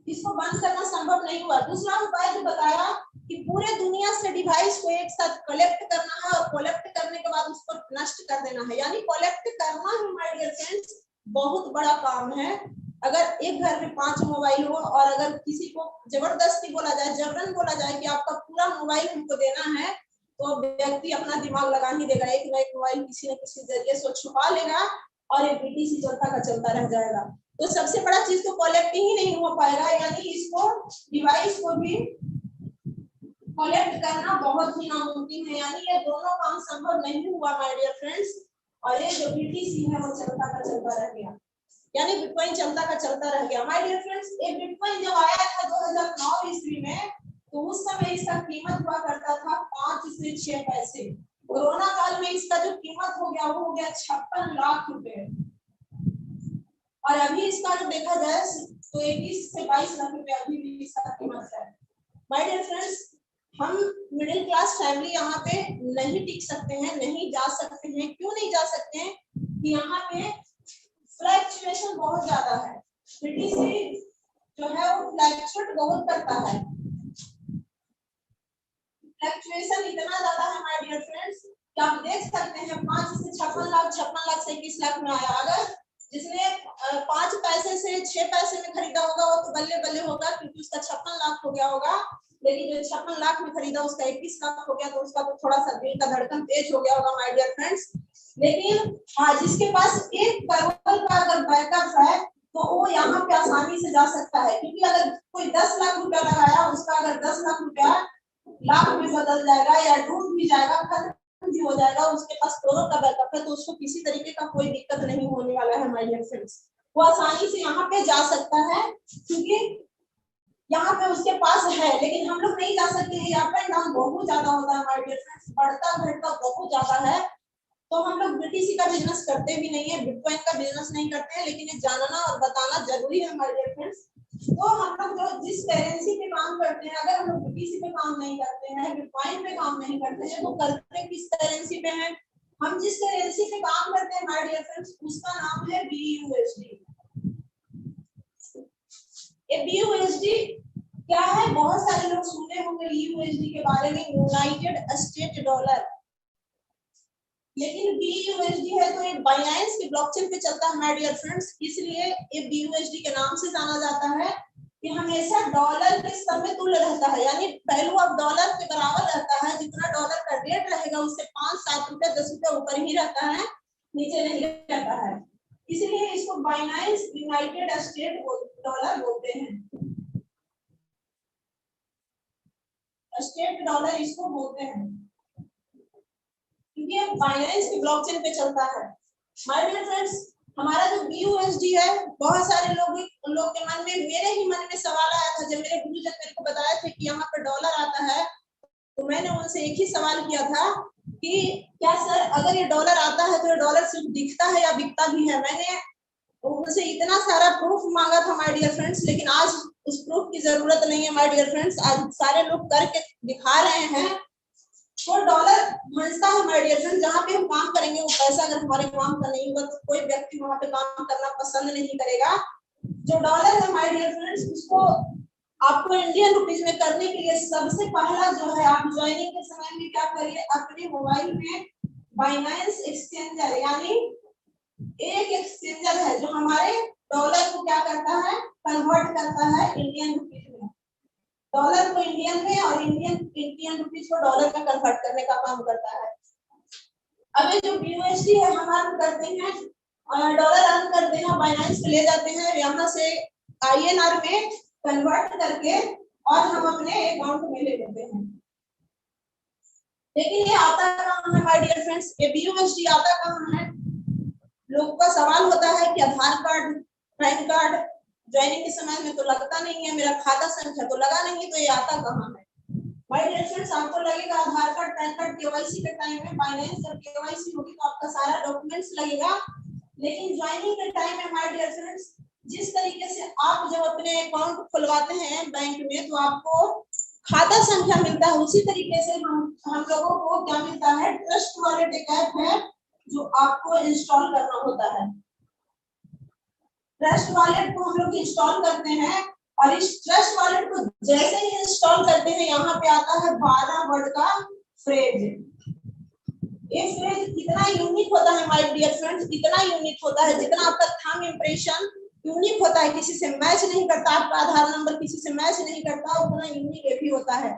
इसको बंद करना संभव नहीं हुआ। दूसरा उपाय जो बताया कि पूरे दुनिया से डिवाइस को एक साथ कलेक्ट करना है और कलेक्ट करने के बाद उसको नष्ट कर देना है। यानी कलेक्ट करना है माय डियर फ्रेंड्स, बहुत बड़ा काम है। अगर एक घर में 5 मोबाइल हो और अगर किसी को जबरदस्ती बोला जाए, जबरन बोला जाए कि आपका पूरा मोबाइल हमको देना है, तो व्यक्ति अपना दिमाग लगा ही देगा, एक ना एक मोबाइल किसी न किसी जरिए से छुपा लेगा और ये बीटीसी चलता का चलता रह जाएगा। तो सबसे बड़ा चीज तो कलेक्ट ही नहीं हो पाएगा, यानी इसको डिवाइस को भी कलेक्ट करना बहुत ही नामुमकिन है, यानी ये दोनों काम संभव नहीं हुआ माय डियर फ्रेंड्स। और ये जो बीटीसी है वो चलता का चलता रह गया, यानी बिटकॉइन चलता का चलता रह गया। माय डियर फ्रेंड्स, ये बिटकॉइन जब आया था 2009 ईस्वी में, तो उस समय इसका कीमत हुआ करता था 5 से 6 पैसे। कोरोना काल में इसका जो कीमत हो गया वो हो गया 56 लाख रुपए, और अभी इसका जो देखा जाए तो 21 से 22 लाख रुपए अभी भी इसका कीमत है। माय डियर फ्रेंड्स, हम मिडिल क्लास फैमिली यहाँ पे नहीं टिक सकते हैं, नहीं जा सकते हैं। क्यों नहीं जा सकते हैं? कि यहाँ पे फ्लक्चुएशन बहुत ज्यादा है, बीटीसी जो है वो फ्लक्चुएट बहुत करता है। फ्लक्चुएशन इतना ज्यादा है माय डियर फ्रेंड्स कि आप देख सकते हैं 5 से 56 लाख, 56 लाख से 21 लाख में आया। अगर जिसने 5 पैसे से 6 पैसे में खरीदा होगा वो तो बल्ले बल्ले होगा, क्योंकि उसका 56 लाख हो गया होगा। लेकिन जो 56 लाख में खरीदा उसका 21 लाख हो गया, तो उसका तो थोड़ा सा दिल का धड़कन तेज हो गया होगा माय डियर फ्रेंड्स। लेकिन जिसके पास 1 करोड़ का अगर बैकअप है तो वो यहाँ पे आसानी से जा सकता है, क्योंकि अगर कोई 10 लाख रुपया लगाया, उसका अगर 10 लाख रुपया लाख में बदल जाएगा या डूब भी जाएगा, खत्म भी हो जाएगा, उसके पास करोड़ का बैकअप है, तो उसको किसी तरीके का कोई दिक्कत नहीं होने वाला है माय डियर फ्रेंड्स। वो आसानी से यहाँ पे जा सकता है, क्योंकि यहाँ पे उसके पास है। लेकिन हम लोग नहीं जा सकते हैं, अप एंड डाउन बहुत ज्यादा होता है माय डियर फ्रेंड्स, बढ़ता घटता बहुत ज्यादा है। तो हम लोग बीटीसी का बिजनेस करते भी नहीं है, बिटकॉइन का बिजनेस नहीं करते हैं, लेकिन ये जानना और बताना जरूरी है माय डियर फ्रेंड्स। तो हम लोग जो जिस करेंसी पे काम करते हैं, अगर हम लोग बीटीसी पे काम नहीं करते हैं, बिटकॉइन पे काम नहीं करते हैं, तो करते किस करेंसी पे हैं? हम जिस करेंसी पे काम करते हैं माय डियर फ्रेंड्स, उसका नाम है BUSD। ये BUSD क्या है? बहुत सारे लोग सुने होंगे USD के बारे में, यूनाइटेड स्टेट डॉलर। लेकिन BUSD है तो ये बाइनेंस की ब्लॉकचेन पे चलता है माय डियर फ्रेंड्स, इसलिए ये BUSD के नाम से जाना जाता है कि हमेशा डॉलर के समतुल्य रहता है, यानी वैल्यू ऑफ डॉलर के बराबर रहता है। जितना डॉलर का रेट रहेगा उससे 5-7 रुपए 10 रुपए ऊपर ही रहता है, नीचे नहीं रहता है। इसलिए इसको बाइनेंस यूनाइटेड स्टेट डॉलर बोलते हैं, स्टेट डॉलर इसको बोलते हैं, क्योंकि ये बाइनेंस की ब्लॉकचेन पे चलता है। माय डियर फ्रेंड्स, हमारा जो BUSD है, बहुत सारे लोग के मन में, मेरे ही मन में सवाल आया था जब मेरे गुरुजन मेरे को बताए थे कि यहाँ पर डॉलर आता है, तो मैंने उनसे एक ही सवाल किया था कि क्या सर अगर ये डॉलर आता है तो ये डॉलर सिर्फ दिखता है या बिकता भी है? मैंने उनसे इतना सारा प्रूफ मांगा था माय डियर फ्रेंड्स, लेकिन आज उस प्रूफ की जरूरत नहीं है माय डियर फ्रेंड्स। आज सारे लोग करके दिखा रहे हैं, तो डॉलर मनता है माय डियर फ्रेंड्स। जहाँ पे हम काम करेंगे वो पैसा अगर हमारे काम का नहीं होगा तो कोई व्यक्ति वहां पे काम करना पसंद नहीं करेगा। जो डॉलर है माय डियर फ्रेंड्स, उसको आपको इंडियन रुपीज में करने के लिए सबसे पहला जो है, आप ज्वाइनिंग के समय में क्या करिए, अपने मोबाइल में बाइनेंस एक्सचेंजर, यानी एक एक्सचेंजर है जो हमारे डॉलर को क्या करता है, कन्वर्ट करता है इंडियन रुपीज में। डॉलर को इंडियन में और इंडियन रुपीज को डॉलर में कन्वर्ट करने का काम करता है। अब ये जो BUSD है हम अर्न करते हैं, डॉलर अर्न करते हैं, बाइनेंस पे ले जाते हैं, यहाँ से INR में कन्वर्ट करके और हम अपने अकाउंट में ले लेते हैं। लेकिन ये आता कहाँ है माय डियर फ्रेंड्स? ये BUSD आता कहाँ है? लोगों का सवाल होता है कि आधार कार्ड, पैन कार्ड ज्वाइनिंग के समय में तो लगता नहीं है, मेरा खाता संख्या तो लगा नहीं, तो ये आता कहाँ है? माय डियर फ्रेंड्स, आपको लगेगा आधार कार्ड, पैन कार्ड, KYC के टाइम में बाइनेंस जब KYC होगी तो आपका सारा डॉक्यूमेंट्स लगेगा। लेकिन ज्वाइनिंग के टाइम में माय डियर फ्रेंड्स, जिस तरीके से आप जब अपने अकाउंट खुलवाते हैं बैंक में तो आपको खाता संख्या मिलता है, उसी तरीके से हम लोगों को क्या मिलता है, ट्रस्ट वॉलेट एक ऐप है जो आपको इंस्टॉल करना होता है। ट्रस्ट वॉलेट को हम लोग इंस्टॉल करते हैं और इस ट्रस्ट वॉलेट को जैसे ही इंस्टॉल करते हैं यहाँ पे आता है 12 वर्ड का फ्रेज। ये फ्रेज इतना यूनिक होता है माय डियर फ्रेंड्स, इतना यूनिक होता है, जितना आपका थंब इंप्रेशन यूनिक होता है, किसी से मैच नहीं करता, आपका आधार नंबर किसी से मैच नहीं करता, उतना यूनिक ये भी होता है।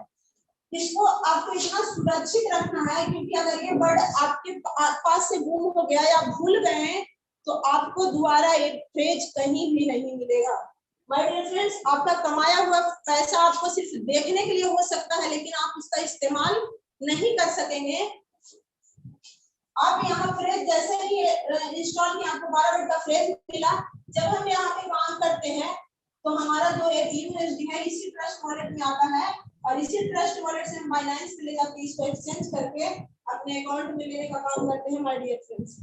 इसको आपको इतना सुरक्षित रखना है, क्योंकि अगर ये वर्ड आपके पास से गुम हो गया या भूल गए तो आपको दोबारा ये फ्रेज कहीं भी नहीं मिलेगा। माय डियर फ्रेंड्स, आपका कमाया हुआ पैसा आपको सिर्फ देखने के लिए हो सकता है, लेकिन आप उसका इस्तेमाल नहीं कर सकेंगे। आप यहाँ फ्रेज जैसे ही इंस्टॉल किया, आपको 12 वर्ड का फ्रेज मिला। जब हम यहाँ पे काम करते हैं तो हमारा जो USD है इसी ट्रस्ट वॉलेट में आता है, और इसी ट्रस्ट वॉलेट से हम बाइनेंस पे ले जाके इसको एक्सचेंज करके अपने अकाउंट में लेने का काम करते हैं माय डियर फ्रेंड्स।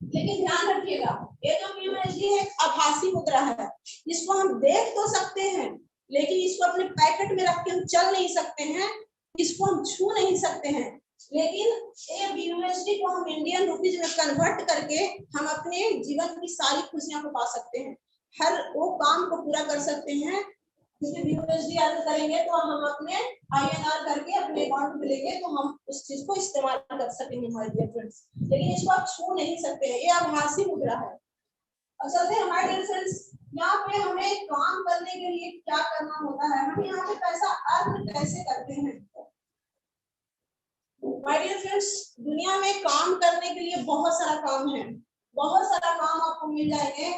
लेकिन ध्यान रखिएगा, ये जो USD है आभासी मुद्रा है, इसको हम देख तो सकते हैं, लेकिन इसको अपने पैकेट में रख के हम चल नहीं सकते हैं, इसको हम छू नहीं सकते हैं। लेकिन ये USD को हम इंडियन रुपीज में कन्वर्ट करके हम अपने जीवन की सारी खुशियां को पा सकते हैं, हर वो काम को पूरा कर सकते हैं। क्योंकि USD अर्न करेंगे तो हम अपने INR करके अपने अकाउंट में लेंगे तो हम उस चीज को इस्तेमाल कर सकेंगे हमारे डियर फ्रेंड्स, लेकिन इसको आप छू नहीं सकते हैं, ये आभासी मुद्रा है। अब चलते हैं हमारे डियर फ्रेंड्स, यहाँ पे हमें काम करने के लिए क्या करना होता है, हम यहाँ पे पैसा अर्न कैसे करते हैं। माय डियर फ्रेंड्स, दुनिया में काम करने के लिए बहुत सारा काम है, बहुत सारा काम आपको मिल जाएंगे,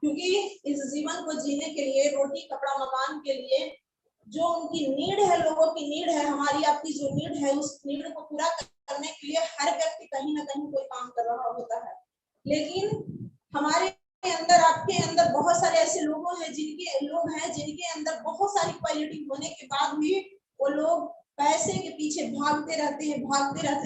क्योंकि इस जीवन को जीने के लिए, रोटी कपड़ा मकान के लिए जो उनकी नीड है, लोगों की नीड है, हमारी आपकी जो नीड है, उस नीड को पूरा करने के लिए हर व्यक्ति कहीं ना कहीं कोई काम कर रहा होता है। लेकिन हमारे अंदर, आपके अंदर बहुत सारे ऐसे लोग हैं जिनके अंदर बहुत सारी क्वालिटी होने के बाद भी वो लोग पैसे के पीछे भागते रहते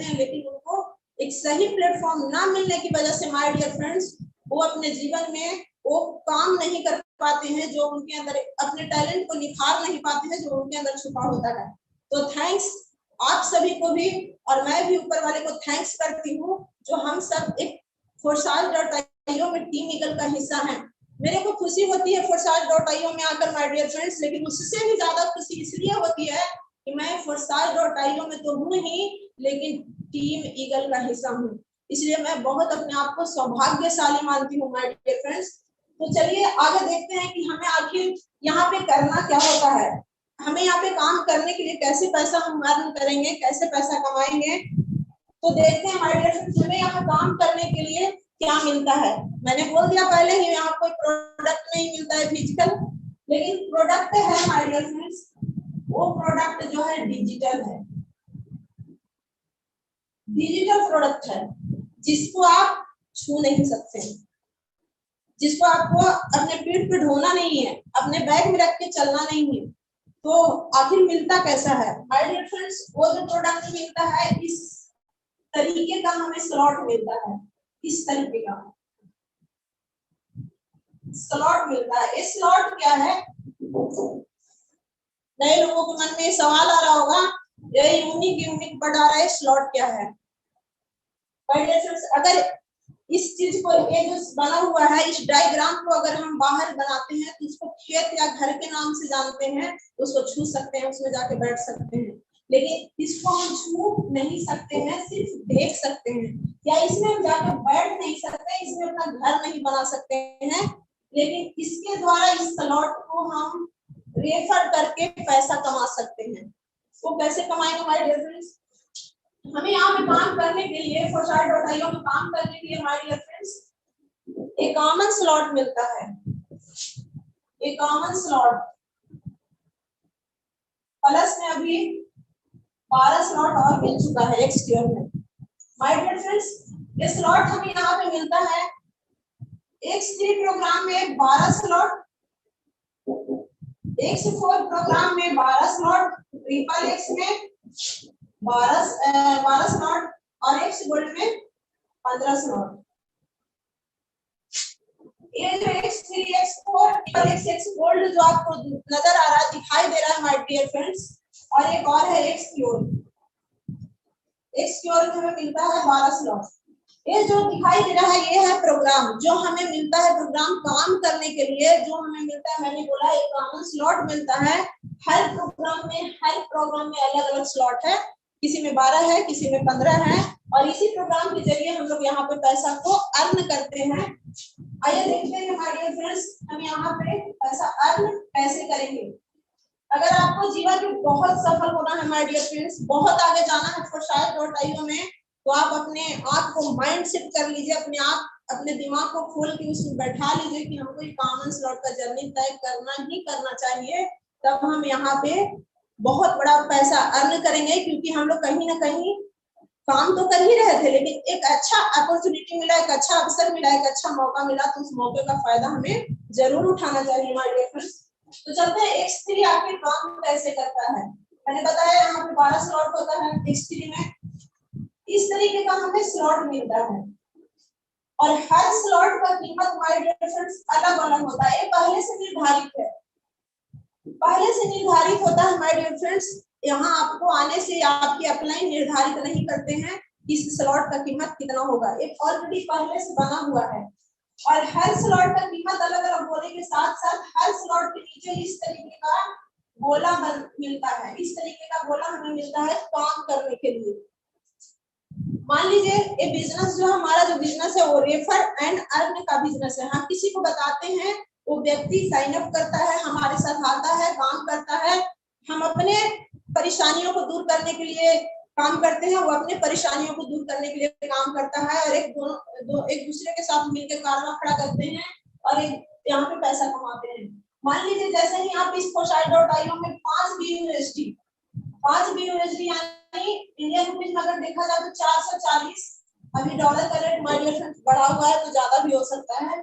हैं, लेकिन उनको एक सही प्लेटफॉर्म ना मिलने की वजह से माय डियर फ्रेंड्स, वो अपने जीवन में वो काम नहीं कर पाते हैं जो उनके अंदर, अपने टैलेंट को निखार नहीं पाते हैं जो उनके अंदर छुपा होता है। तो थैंक्स आप सभी को भी, और मैं भी ऊपर वाले को थैंक्स करती हूँ, जो हम सब एक forsaas.io में टीम ईगल का हिस्सा है। मेरे को खुशी होती है forsaas.io में आकर माय डियर फ्रेंड्स, लेकिन उससे भी ज्यादा खुशी इसलिए होती है कि मैं forsaas.io में तो हूँ ही, लेकिन टीम ईगल का हिस्सा हूँ, इसलिए मैं बहुत अपने आप को सौभाग्यशाली मानती हूँ माय डियर फ्रेंड्स। तो चलिए आगे देखते हैं कि हमें आखिर यहाँ पे करना क्या होता है, हमें यहाँ पे काम करने के लिए कैसे पैसा हम अर्न करेंगे, कैसे पैसा कमाएंगे। तो देखते हैं माय डियर फ्रेंड्स, हमें यहाँ काम करने के लिए क्या मिलता है। मैंने बोल दिया पहले ही, यहाँ कोई प्रोडक्ट नहीं मिलता है फिजिकल, लेकिन प्रोडक्ट है माय डियर फ्रेंड्स, वो प्रोडक्ट जो है डिजिटल है, डिजिटल प्रोडक्ट है, जिसको आप छू नहीं सकते, जिसको आपको अपने पीठ पे ढोना नहीं है, अपने बैग में रख के चलना नहीं है। तो आखिर मिलता कैसा है माय डियर फ्रेंड्स, वो जो प्रोडक्ट मिलता है इस तरीके का हमें स्लॉट मिलता है, इस तरीके का स्लॉट मिलता है। ये स्लॉट क्या है, नए लोगों के मन में सवाल आ रहा होगा, ये यूनिक वर्ड आ रहा है, स्लॉट क्या है। अगर इस चीज को, ये जो बना हुआ है, इस डायग्राम को अगर हम बाहर बनाते हैं तो इसको खेत या घर के नाम से जानते हैं, उसको छू सकते हैं, उसमें जाके बैठ सकते हैं, लेकिन इसको हम छू नहीं सकते हैं, सिर्फ देख सकते हैं, या इसमें हम जाके बैठ नहीं सकते, इसमें अपना घर नहीं बना सकते हैं, लेकिन इसके द्वारा इस स्लॉट को हम रेफर करके पैसा कमा सकते हैं। वो कैसे कमाएंगे हमारे डियर फ्रेंड्स, हमें यहाँ पे काम करने के लिए forsaas.io में काम करने के लिए हमारे डियर फ्रेंड्स एक कॉमन स्लॉट मिलता है, एक कॉमन स्लॉट, प्लस में अभी 12 स्लॉट और मिल चुका है एक्सक्यूर में। माय डियर फ्रेंड्स, ये स्लॉट हमें यहाँ पे मिलता है, X3 प्रोग्राम में 12 स्लॉट, X4 प्रोग्राम में 12 स्लॉट, XXX में 12 स्लॉट और X गोल्ड में 15 स्लॉट। ये जो X3, X4 और XX गोल्ड जो आपको नजर आ रहा है, दिखाई दे रहा है माय डियर फ्रेंड्स, और एक और है Xक्योर। Xक्योर में हमें मिलता है 12 स्लॉट। ये जो दिखाई दे रहा है ये है प्रोग्राम, जो हमें मिलता है प्रोग्राम काम करने के लिए, जो हमें मिलता है, मैंने बोला एक कॉमन स्लॉट मिलता है। हर प्रोग्राम में अलग अलग स्लॉट है, किसी में 12 है, किसी में 15 है, और इसी प्रोग्राम के जरिए हम लोग यहाँ पे पैसा को अर्न करते हैं। आइए देखते हैं माय डियर फ्रेंड्स, हम यहाँ पे पैसा अर्न कैसे करेंगे। अगर आपको जीवन में बहुत सफल होना है माय डियर फ्रेंड्स, बहुत आगे जाना है FORSITE.io में, तो आप अपने आप को माइंड सेट कर लीजिए, अपने दिमाग को खोल के उसमें बैठा लीजिए कि हमको ये कॉमन स्लॉट का जर्नी तय करना ही करना चाहिए। तब हम यहाँ पे बहुत बड़ा पैसा अर्न करेंगे, क्योंकि हम लोग कहीं ना कहीं काम तो कर ही रहे थे, लेकिन एक अच्छा अपॉर्चुनिटी मिला, एक अच्छा अवसर मिला, एक अच्छा मौका मिला, तो उस मौके का फायदा हमें जरूर उठाना चाहिए माय डियर फ्रेंड्स। तो चलते हैं X3 आखिर काम कैसे करता है। मैंने बताया यहाँ पे 12 स्लॉट होता है X3 में, इस तरीके का हमें स्लॉट मिलता है, और हर स्लॉट का कीमत माय डियर फ्रेंड्स अलग अलग होता है। ये पहले से निर्धारित है, पहले से निर्धारित होता है माय डियर फ्रेंड्स। यहाँ आपको आने से आपकी अपलाइन निर्धारित नहीं करते हैं इस स्लॉट का कीमत कितना होगा, एक ऑलरेडी पहले से बना हुआ है। और हर स्लॉट का कीमत अलग अलग होने के साथ साथ हर स्लॉट के नीचे इस तरीके का गोला मिलता है, इस तरीके का गोला हमें मिलता है काम करने के लिए। मान लीजिए ये बिजनेस जो हमारा जो बिजनेस है वो रेफर एंड अर्न का बिजनेस है। हम किसी को बताते हैं, वो व्यक्ति साइन अप करता है, हमारे साथ आता है, काम करता है, हम अपने परेशानियों को दूर करने के लिए काम करते हैं, वो अपने परेशानियों को दूर करने के लिए काम करता है, और एक दूसरे के साथ मिलकर कारवा खड़ा करते हैं और यहाँ पे पैसा कमाते हैं। मान लीजिए जैसे ही आप इस FORSITE.io में 5 BUSD यानी इंडियन रुपीज में अगर देखा जाए तो 440, अभी डॉलर का रेट माय डियर फ्रेंड्स बढ़ा हुआ है तो ज्यादा भी हो सकता है,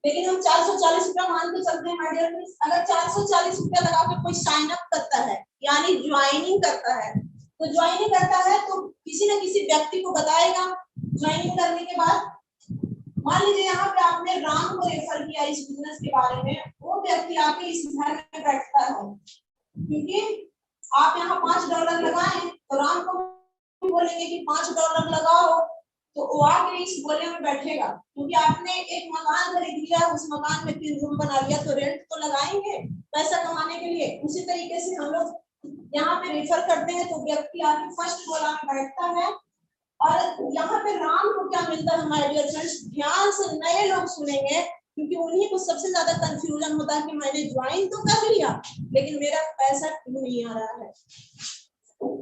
लेकिन हम 440 रुपया मान के चलते हैं माय डियर फ्रेंड्स। अगर 440 रुपया लगा के कोई साइन अप करता है यानी ज्वाइनिंग करता है, तो ज्वाइनिंग करता है तो किसी न किसी व्यक्ति को बताएगा। ज्वाइनिंग करने के बाद मान लीजिए यहाँ पे आपने राम को रेफर किया इस बिजनेस के बारे में, वो व्यक्ति आके इस घर में बैठता है, क्योंकि आप यहाँ $5 लगाएं तो राम को बोलेंगे कि $5 लगाओ, तो वो आके इस गोले में बैठेगा, क्योंकि आपने एक मकान खरीद लिया, उस मकान में 3 रूम बना लिया, तो रेंट तो लगाएंगे पैसा कमाने के लिए। उसी तरीके से हम लोग यहाँ पे रेफर करते हैं, तो व्यक्ति आके फर्स्ट गोला में बैठता है। और यहाँ पे राम को क्या मिलता है माय डियर फ्रेंड्स, ध्यान से नए लोग सुनेंगे, क्योंकि उन्हीं को सबसे ज्यादा कंफ्यूजन होता है कि मैंने ज्वाइन तो कर लिया लेकिन मेरा पैसा क्यों नहीं आ रहा है।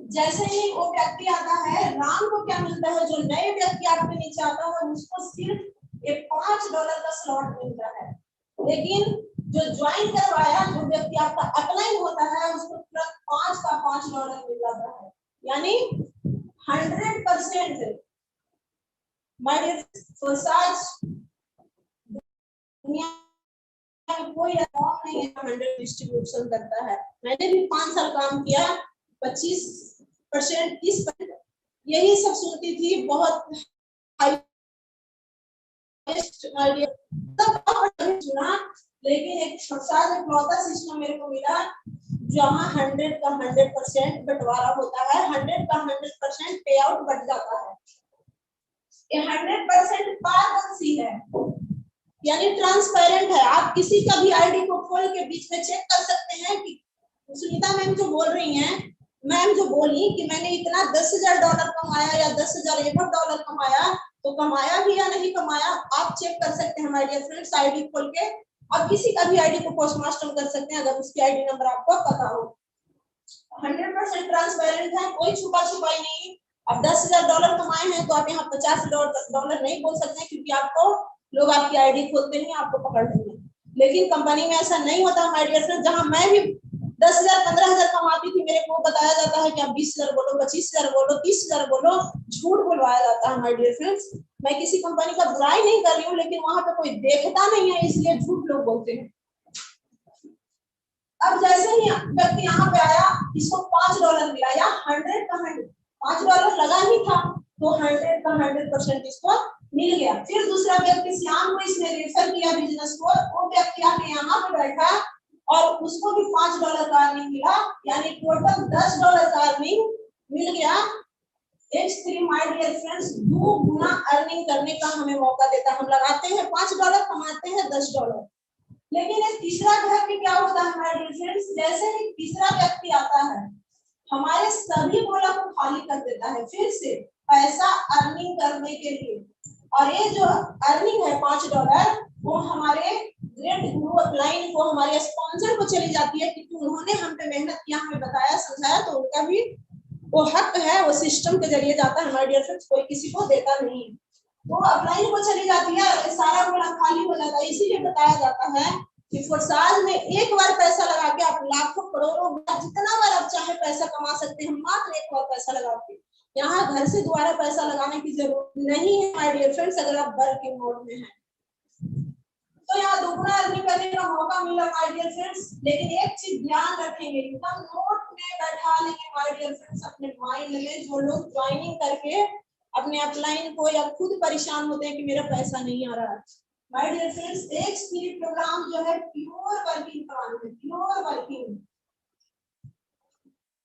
जैसे ही वो व्यक्ति आता है, राम को क्या मिलता है, जो नए व्यक्ति आपके नीचे आता है उसको सिर्फ एक $5 का स्लॉट मिलता है, लेकिन जो ज्वाइन करवाया, जो व्यक्ति आपका अपलाइन होता है, उसको तुरंत 5 का $5 मिल जाता है, यानी 100%। माय डियर FORSITE दुनिया में कोई अकाउंट नहीं है 100 डिस्ट्रीब्यूशन करता है। मैंने भी 5 साल काम किया, 25%, 30% यही सब सुनती थी, बहुत सुना, लेकिन एक FORSITE सिस्टम मेरे को मिला जहाँ 100 का 100% बंटवारा होता है, 100 का 100% पे आउट बट जाता है। ये 100% पारदर्शी है, यानी ट्रांसपेरेंट है। आप किसी का भी आईडी को खोल के बीच में चेक कर सकते हैं कि सुनीता मैम जो बोल रही हैं, मैम जो बोली कि मैंने इतना $10,000 कमाया या $10,000 कमाया, तो कमाया भी या नहीं कमाया आप चेक कर सकते हैं माय डियर फ्रेंड्स आईडी खोल के। और किसी का भी आईडी को पोस्टमास्टर कर सकते हैं अगर उसकी आईडी नंबर आपको पता हो। 100% ट्रांसपेरेंट है, कोई छुपा छुपाई नहीं। अब $10,000 कमाए हैं तो आप यहाँ $50 नहीं बोल सकते हैं, क्योंकि आपको लोग आपकी आईडी खोलते नहीं, आपको पकड़ लेंगे। लेकिन कंपनी में ऐसा नहीं होता माय डियर फ्रेंड्स। जहां मैं भी 10,000 15,000 कमाती थी, मेरे को बताया जाता है कि आप 20,000 बोलो, 25,000 बोलो, 30,000 बोलो, झूठ बुलवाया जाता है माय डियर फ्रेंड्स। मैं किसी कंपनी का बुराई नहीं कर रही हूँ, लेकिन वहां पे कोई देखता नहीं है, इसलिए झूठ लोग बोलते हैं। अब जैसे ही व्यक्ति यहाँ पे आया, इसको $5 मिला या 100 का 100, $5 लगा ही था, तो 100 का 100% इसको मिल गया। फिर दूसरा व्यक्ति श्याम को इसने रेफर किया बिजनेस को, वो व्यक्ति आके यहाँ पे बैठा और उसको भी $5 का अर्निंग मिला, यानी टोटल $10 का अर्निंग मिल गया। X3 माय डियर फ्रेंड्स 2 गुना अर्निंग करने का हमें मौका देता है। हम लगाते हैं $5, कमाते हैं $10। लेकिन एक तीसरा घर में क्या होता है माय डियर फ्रेंड्स, जैसे ही तीसरा व्यक्ति आता है हमारे सभी गोला को खाली कर देता है फिर से पैसा अर्निंग करने के लिए। और ये जो अर्निंग है $5 वो हमारे ग्रेट गुरु अपलाइन को, हमारे स्पॉन्सर को चली जाती है, क्योंकि उन्होंने हम पे मेहनत किया, हमें बताया समझाया, तो उनका भी वो हक है, वो सिस्टम के जरिए जाता है हमारे डियर फ्रेंड्स, कोई किसी को देता नहीं है। वो अपलाइन को चली जाती है और सारा गोला खाली हो जाता है। इसीलिए बताया जाता है कि साल में एक बार पैसा लगा के आप लाखों करोड़ों जितना बार आप चाहे पैसा कमा सकते हैं, मात्र एक बार पैसा लगा के। यहाँ घर से दोबारा पैसा लगाने की जरूरत नहीं है माय डियर फ्रेंड्स, अगर आप वर्किंग मोड में हैं तो यहाँ दोगुना अर्निंग करने का मौका मिला माय डियर फ्रेंड्स। लेकिन एक चीज ध्यान रखेंगे, एकदम नोट में बैठा लेंगे माय डियर फ्रेंड्स अपने माइंड में, जो लोग ज्वाइनिंग करके अपने अपलाइन को या खुद परेशान होते हैं कि मेरा पैसा नहीं आ रहा है। माय डियर फ्रेंड्स, एक स्पिरिट प्रोग्राम जो है प्योर वर्किंग प्रोग्राम है, प्योर वर्किंग।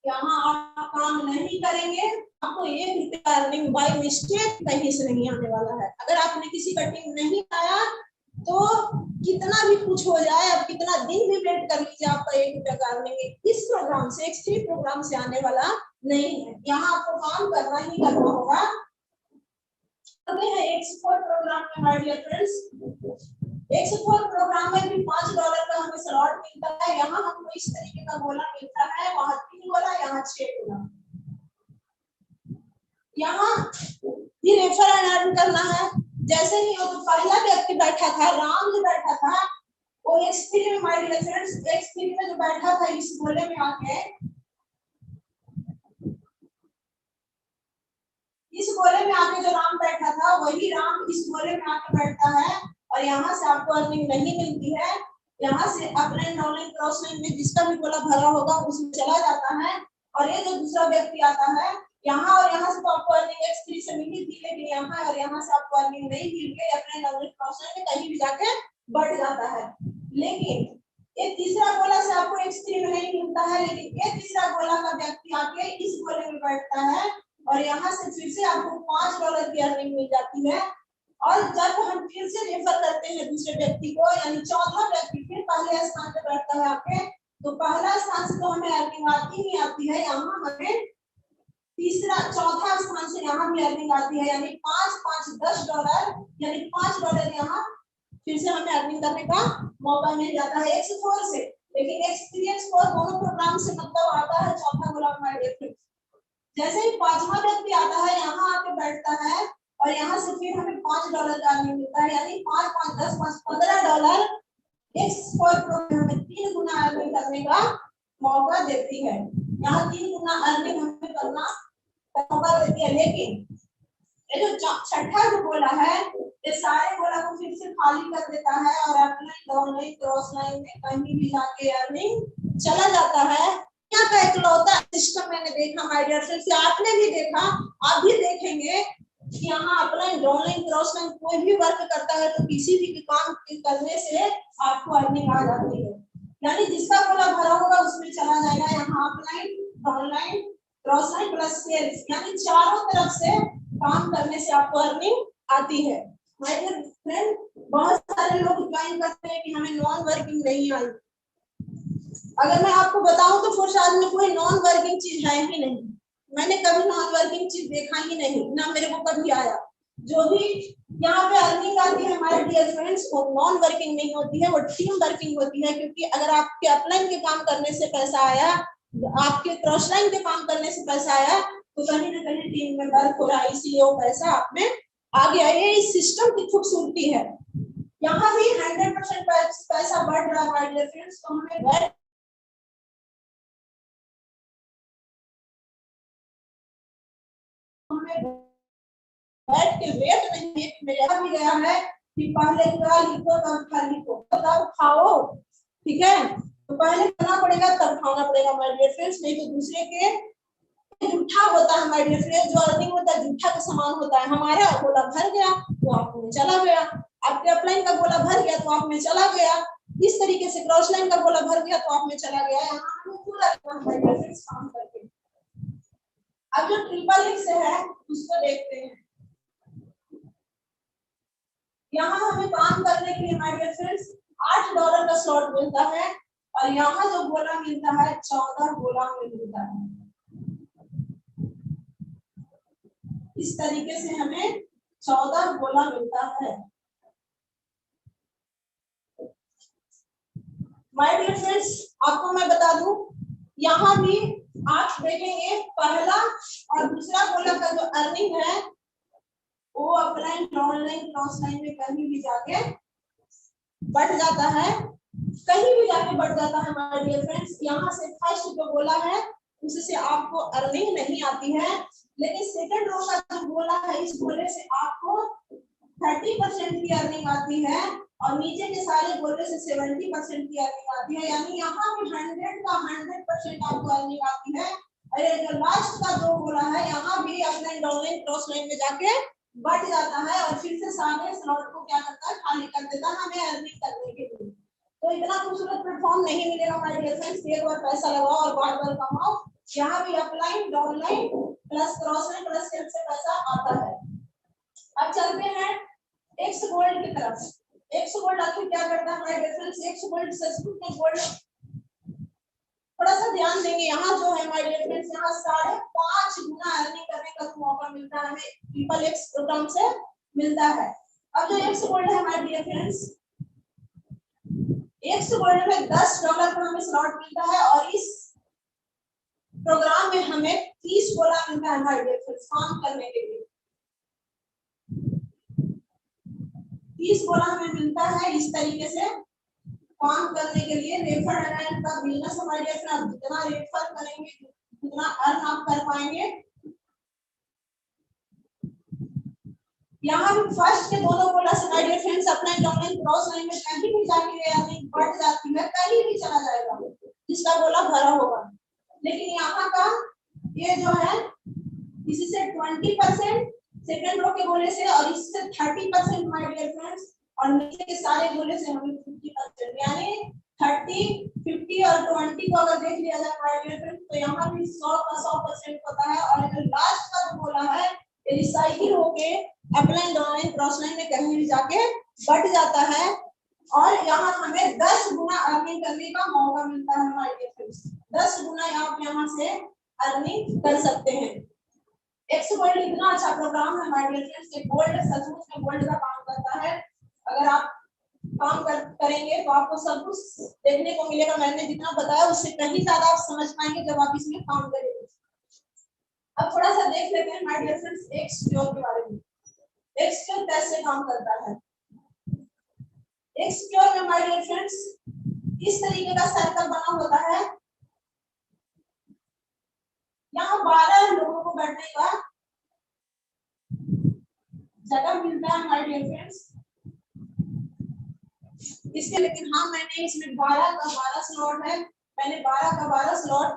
यहाँ आप काम नहीं करेंगे, आपको ₹1 अर्निंग बाय मिस्टेक कहीं से नहीं आने वाला है। अगर आपने किसी का टीम नहीं आया तो कितना भी कुछ हो जाए, आप कितना दिन भी वेट कर लीजिए, आपका ₹1 का अर्निंग इस प्रोग्राम से, एक्सट्रीम प्रोग्राम से आने वाला नहीं है। यहाँ आपको काम करना ही करना होगा। $104 प्रोग्राम में माय डियर फ्रेंड्स, 104 प्रोग्राम में भी $5 का हमें स्लॉट मिलता है। यहाँ हमको इस तरीके का गोला मिलता है, वहाँ 3 गोला, यहाँ 6 गोला। यहाँ भी रेफर एंड अर्न करना है। जैसे ही वो पहला व्यक्ति बैठा था, राम जो बैठा था, वो एक्सपीरी में माय डियर फ्रेंड्स, एक्सपीरी में जो बैठा था इस गोले में आके, इस गोले में आके जो राम बैठा था वही राम इस गोले में आके बैठता है और यहाँ से आपको अर्निंग नहीं मिलती है। यहाँ से अपलाइन डाउनलाइन क्रॉस लाइन में जिसका भी गोला भरा होगा उसमें चला जाता है। और ये जो दूसरा व्यक्ति आता है यहाँ, और यहाँ से तो आपको अर्निंग एक्स3 से मिली थी, लेकिन यहाँ और यहाँ से आपको अर्निंग नहीं मिल के अपलाइन डाउनलाइन क्रॉस लाइन में कहीं भी जाके बढ़ जाता है। लेकिन ये तीसरा गोला से आपको एक्स3 में नहीं मिलता है, लेकिन ये तीसरा गोला का व्यक्ति आके इस गोले में बैठता है और यहाँ से फिर से आपको $5 की अर्निंग मिल जाती है। और जब हम फिर से रेफर करते हैं दूसरे व्यक्ति को, यानी चौथा व्यक्ति फिर पहले स्थान पे बैठता है आपके, तो पहला स्थान से तो हमें अर्निंग आती ही आती है, यहाँ हमें तीसरा चौथा स्थान से यहाँ भी अर्निंग आती है, यानी 5 5 $10, यानी $5 यहाँ फिर से हमें अर्निंग करने का मौका मिल जाता है X4 से। लेकिन एक्सपीरियंस को दोनों प्रोग्राम से मतलब आता है चौथा गोला माय डियर फ्रेंड्स। जैसे ही पांचवा व्यक्ति आता है, यहाँ आके बैठता है और यहाँ से फिर हमें $5 का अर्निंग मिलता है, यानी 5 5 10 5 $15 X4 प्रोग्राम में 3 गुना अर्निंग करने का मौका देती है। यहाँ 3 गुना अर्निंग हमें करना मौका देती है। लेकिन ये जो छठा जो गोला है, ये सारे गोला को फिर से खाली कर देता है और अपलाइन डाउनलाइन क्रॉस लाइन में कहीं भी जाके अर्निंग चला जाता है। यहाँ का इकलौता सिस्टम मैंने देखा माय डियर फ्रेंड्स, आपने भी देखा, आप भी देखेंगे कि यहाँ अपलाइन डाउनलाइन क्रॉस लाइन कोई भी वर्क करता है तो किसी भी काम करने से आपको अर्निंग आ जाती है। यानी जिसका गोला भरा होगा उसमें चला जाएगा। यहाँ upline downline cross line plus sales, यानी चारों तरफ से काम करने से आपको अर्निंग आती है। माय डियर फ्रेंड, बहुत सारे लोग ज्वाइन करते हैं कि हमें नॉन वर्किंग नहीं आई। अगर मैं आपको बताऊं तो फोर्साज में कोई नॉन वर्किंग चीज है ही नहीं। मैंने कभी नॉन वर्किंग चीज देखा ही नहीं, ना मेरे को कभी आया। जो भी यहाँ पे अर्निंग आती है हमारे डियर फ्रेंड्स, वो नॉन वर्किंग नहीं होती है, वो टीम वर्किंग होती है। क्योंकि अगर आपके अपलाइन के काम करने से पैसा आया, आपके क्रॉस लाइन के काम करने से पैसा आया, तो कहीं ना कहीं टीम में वर्क हो रहा है, इसलिए वो पैसा आप में आ गया। ये इस सिस्टम की खूबसूरती है। यहाँ भी 100% पैसा बढ़ रहा है डियर फ्रेंड्स, तो हमें बैठ के वेट नहीं मेरा भी गया है कि पहले क्या लिखो तब खा लिखो, तब खाओ, ठीक है? तो पहले खाना पड़ेगा तब खाना पड़ेगा माय डियर फ्रेंड्स, नहीं तो दूसरे के झूठा होता है माय डियर फ्रेंड्स। जो अर्निंग होता है झूठा का समान होता है। हमारा गोला भर गया तो आप में चला गया, आपके अपलाइन का गोला भर गया तो आप में चला गया, इस तरीके से क्रॉस लाइन का गोला भर गया तो आप में चला गया। यहाँ हमें पूरा माय डियर फ्रेंड्स काम करके। अब जो ट्रिपल एक्स है उसको देखते हैं। यहाँ हमें काम करने के लिए माय डियर फ्रेंड्स $8 का स्लॉट मिलता है और यहाँ जो गोला मिलता है 14 गोला में मिलता है। इस तरीके से हमें 14 गोला मिलता है। माय डियर फ्रेंड्स, आपको मैं बता दूं, यहाँ भी आप देखेंगे पहला और दूसरा गोला का जो अर्निंग है वो अपलाइन डाउनलाइन क्रॉस लाइन में कहीं भी जाके बढ़ जाता है, कहीं भी जाके बढ़ जाता है। माय डियर फ्रेंड्स, यहाँ से फर्स्ट जो गोला है उससे आपको अर्निंग नहीं आती है, लेकिन सेकंड रो का जो गोला है इस गोले से आपको 30% की अर्निंग आती है और नीचे के सारे गोले से 70% की अर्निंग आती है। यानी यहाँ भी 100 का 100% आपको अर्निंग आती है। और ये जो लास्ट का दो गोला है यहाँ भी अपलाइन डाउनलाइन क्रॉस लाइन में जाके बढ़ जाता है और फिर से सारे स्लॉट को क्या करता है, खाली कर देता है हमें अर्निंग करने के लिए। तो इतना खूबसूरत प्लेटफॉर्म नहीं मिलेगा माय डियर फ्रेंड्स। एक बार पैसा लगाओ और बार बार कमाओ। यहाँ भी upline downline plus cross line plus sale से पैसा आता है। अब चलते हैं एक्स गोल्ड की तरफ। एक्स गोल्ड आखिर क्या करता है my dear friends? X gold सचमुच में गोल्ड, थोड़ा सा ध्यान देंगे। यहाँ जो है माय डियर फ्रेंड्स, यहाँ 5.5 गुना अर्निंग करने का मौका मिलता है हमें, ट्रिपल एक्स प्रोग्राम से मिलता है। अब जो एक्स गोल्ड है my dear friends, X gold में $10 का हमें स्लॉट मिलता है और इस प्रोग्राम में हमें 30 गोला मिलता है माय डियर फ्रेंड्स काम करने के लिए। 30 गोला हमें मिलता है इस तरीके से काम करने के लिए। रेफर एंड का बिजनेस हमारे लिए आप जितना रेफर करेंगे उतना अर्न आप कर पाएंगे। यहाँ भी फर्स्ट के दोनों गोला से माय डियर फ्रेंड्स अपना डाउनलाइन क्रॉस लाइन में कहीं भी जाके अर्निंग बढ़ जाती है, कहीं भी चला जाएगा जिसका गोला भरा होगा। लेकिन यहाँ का ये जो है इससे 20% सेकंड रो के गोले से और इससे 30% माय डियर फ्रेंड्स और नीचे के सारे गोले से हमें 50%, यानी 30, 50 और 20 को अगर देख लिया जाए माय डियर फ्रेंड्स तो यहाँ भी 100 का 100% होता है। और जो लास्ट का जो गोला है ये रिसाइकिल होके अपलाइन डाउनलाइन क्रॉस लाइन में कहीं भी जाके बढ़ जाता है और यहाँ हमें 10 गुना अर्निंग करने का मौका मिलता है माय डियर फ्रेंड्स। 10 गुना आप यहाँ से अर्निंग कर सकते हैं। एक्स गोल्ड इतना अच्छा प्रोग्राम है माय डियर फ्रेंड्स, ये गोल्ड सचमुच में गोल्ड का काम करता है। अगर आप काम करेंगे तो आपको सब कुछ देखने को मिलेगा। मैंने जितना बताया उससे कहीं ज्यादा आप समझ पाएंगे जब आप इसमें काम करेंगे। अब थोड़ा सा देख लेते हैं माय डियर फ्रेंड्स एक्सप्लोर के बारे में। एक्सप्लोर कैसे काम करता है? एक्सप्लोर में माय डियर फ्रेंड्स इस तरीके का सर्कल बना होता है। यहाँ 12 लोगों को बैठने का जगह मिलता है माय डियर फ्रेंड्स इसके। लेकिन हाँ मैंने इसमें 12 का 12 स्लॉट है, मैंने 12 का 12 स्लॉट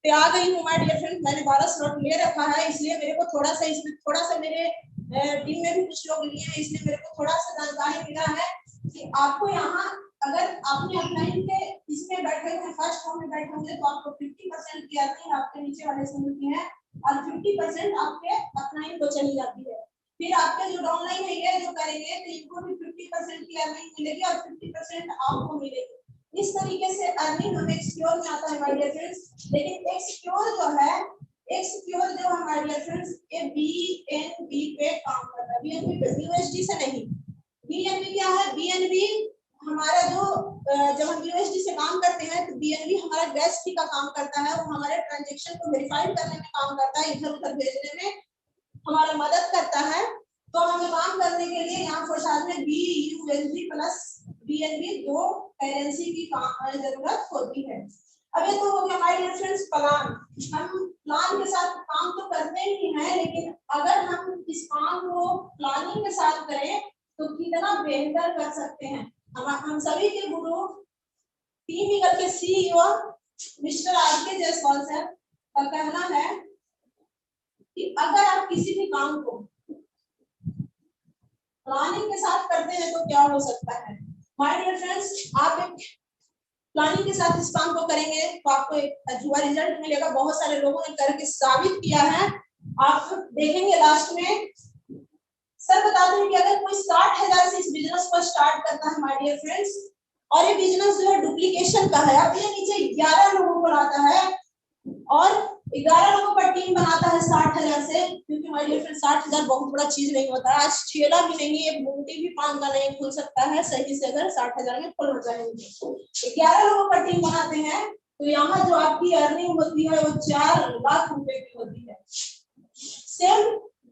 पे आ गई हूँ माय डियर फ्रेंड्स। मैंने 12 स्लॉट ले रखा है, इसलिए मेरे को थोड़ा सा इसमें थोड़ा सा मेरे टीम में भी कुछ लोग लिए हैं, इसलिए मेरे को थोड़ा सा जानकारी मिला है कि आपको यहाँ अगर आपने अपलाइन के इसमें बैठे हुए फर्स्ट फॉर्म में बैठे होंगे तो आपको 50% की अर्निंग आपके नीचे वाले से मिलती है और 50% आपके अपलाइन को चली जाती है। फिर आपके जो डाउनलाइन है ये जो करेंगे तो इनको भी 50% की अर्निंग मिलेगी और 50% आपको मिलेगी। इस तरीके से अर्निंग हमें एक्सप्लोर में आता है माय डियर फ्रेंड्स। लेकिन एक्सप्लोर जो है माय डियर फ्रेंड्स ये बीएनबी पे काम करता है, बीएनबी पे, यूएसडी से नहीं। बीएनबी क्या है? बीएनबी हमारा जो जब हम यूएसडी से काम करते हैं तो बीएनबी हमारा गैस फी का काम करता है, वो हमारे ट्रांजैक्शन को वेरीफाइड करने में काम करता है, इधर उधर भेजने में हमारा मदद करता है। तो हमें काम करने के लिए यहाँ पर साथ में BUSD प्लस BNB दो करेंसी की जरूरत होती है। अब ये तो हो गया हमारे डियर फ्रेंड्स प्लान। हम प्लान के साथ काम तो करते ही हैं, लेकिन अगर हम इस काम को प्लानिंग के साथ करें तो कितना बेहतर कर सकते हैं। हम सभी के गुरु टीम ईगल के CEO mister RK Jaiswal sir का कहना है कि अगर आप किसी भी काम को प्लानिंग के साथ करते हैं तो क्या हो सकता है। माय डियर फ्रेंड्स, आप एक प्लानिंग के साथ इस काम को करेंगे तो आपको एक अजूबा रिजल्ट मिलेगा। बहुत सारे लोगों ने करके साबित किया है, आप देखेंगे लास्ट में। सर बताते हैं कि अगर कोई 60,000 से इस बिजनेस को स्टार्ट करता है माय डियर फ्रेंड्स, और ये बिजनेस जो है डुप्लीकेशन का है, अब ये नीचे 11 लोगों को लाता है और 11 लोगों का टीम बनाता है 60,000 से, क्योंकि माय डियर फ्रेंड 60,000 बहुत बड़ा चीज नहीं होता है। आज ठेला भी नहीं, एक बूटी भी पान का नहीं खुल सकता है सही से अगर 60,000 में खुल जाएंगे। 11 लोगों का टीम बनाते हैं तो यहाँ जो आपकी अर्निंग होती है वो 4 लाख रुपए की होती है। सेम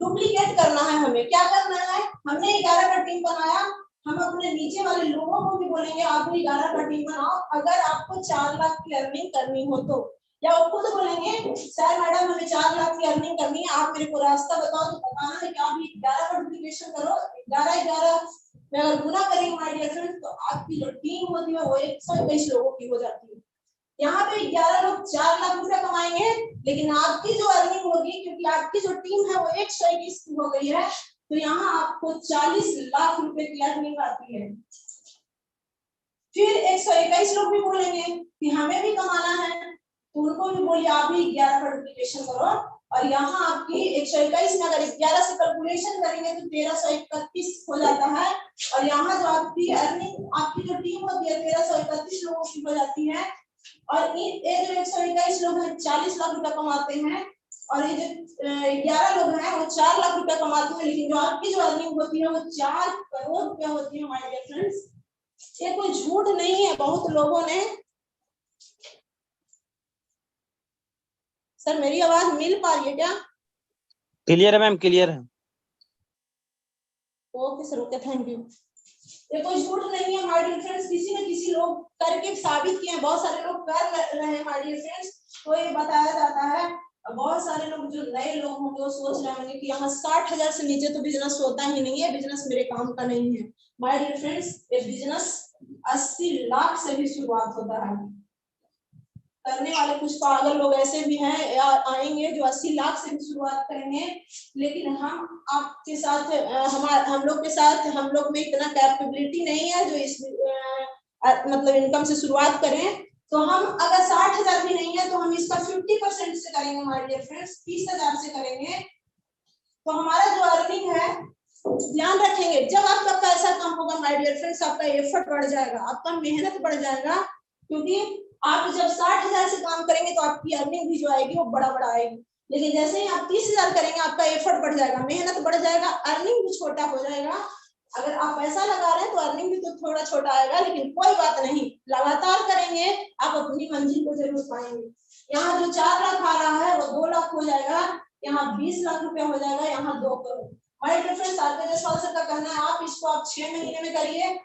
डुप्लीकेट करना है हमें। क्या करना है, हमने 11 का टीम बनाया, हम अपने नीचे वाले लोगों को भी बोलेंगे आप भी 11 का टीम बनाओ अगर आपको 4 लाख की अर्निंग करनी हो तो, या वो खुद बोलेंगे सर मैडम हमें 4 लाख की अर्निंग करनी है, आप मेरे को रास्ता बताओ। तो बताना है कि आप 11 का डुप्लीकेशन करो, 11 में अगर गुना करेंगे माय डियर फ्रेंड्स तो आपकी जो टीम होती है वो 121 लोगों की हो जाती है। यहाँ पे 11 लोग 4 लाख रुपए कमाएंगे, लेकिन आपकी जो अर्निंग होगी, क्योंकि आपकी जो टीम है वो 121 की हो गई है, तो यहाँ आपको 40 लाख रुपए की अर्निंग आती है। फिर 121 लोग भी बोलेंगे कि हमें भी कमाना है, तो उनको भी बोलिए आप भी 11 का डुप्लीकेशन करो, और यहाँ आपकी 121 में अगर 11 से कैलकुलेशन करेंगे तो 1331 हो जाता है, और यहाँ जो आपकी अर्निंग आपकी जो टीम होती है 1331 लोगों की हो जाती है। और ये जो 121 लोग हैं 40 लाख रुपए कमाते हैं, और ये जो 11 लोग हैं वो 4 लाख रुपए कमाते हैं, लेकिन जो आपकी जो अर्निंग होती है वो 4 करोड़ रुपए होती है माय डियर फ्रेंड्स। ये कोई झूठ नहीं है। बहुत लोगों ने, सर मेरी आवाज मिल पा रही है क्या? क्लियर है मैम, क्लियर है। Okay sir, okay, thank you. ये कोई झूठ नहीं है माय डियर फ्रेंड्स, किसी न किसी लोग करके साबित किए हैं, बहुत सारे लोग कर रहे हैं माय डियर फ्रेंड्स। तो ये बताया जाता है, बहुत सारे लोग जो नए लोग होंगे वो सोच रहे होंगे कि यहाँ 60,000 से नीचे तो बिजनेस होता ही नहीं है, बिजनेस मेरे काम का नहीं है। माय डियर फ्रेंड्स, ये बिजनेस 80 लाख से भी शुरुआत होता है। करने वाले कुछ पागल लोग ऐसे भी हैं या आएंगे जो 80 लाख से भी शुरुआत करेंगे, लेकिन हम आपके साथ हम लोग के साथ हम लोग में इतना कैपेबिलिटी नहीं है जो इस मतलब इनकम से शुरुआत करें। तो हम अगर 60,000 भी नहीं है तो हम इसका 50% से करेंगे माय डियर फ्रेंड्स, 30,000 से करेंगे, तो हमारा जो अर्निंग है, ध्यान रखेंगे जब आपका पैसा कम होगा माय डियर फ्रेंड्स आपका एफर्ट बढ़ जाएगा, आपका मेहनत बढ़ जाएगा, क्योंकि आप जब 60,000 से काम करेंगे तो आपकी अर्निंग भी जो आएगी वो बड़ा आएगी। लेकिन जैसे ही आप 30,000 करेंगे आपका एफर्ट बढ़ जाएगा, मेहनत बढ़ जाएगा, अर्निंग भी छोटा हो जाएगा। अगर आप पैसा लगा रहे हैं तो अर्निंग भी तो थोड़ा छोटा आएगा, लेकिन कोई बात नहीं, लगातार करेंगे आप अपनी मंजिल को जरूर पाएंगे। यहाँ जो 4 लाख आ रहा है वो 2 लाख हो जाएगा, यहाँ 20 लाख रुपया हो जाएगा, यहाँ 2 करोड़। माय डियर फ्रेंड्स, आपका जसपाल सर का कहना है आप इसको आप 6 महीने में करिए,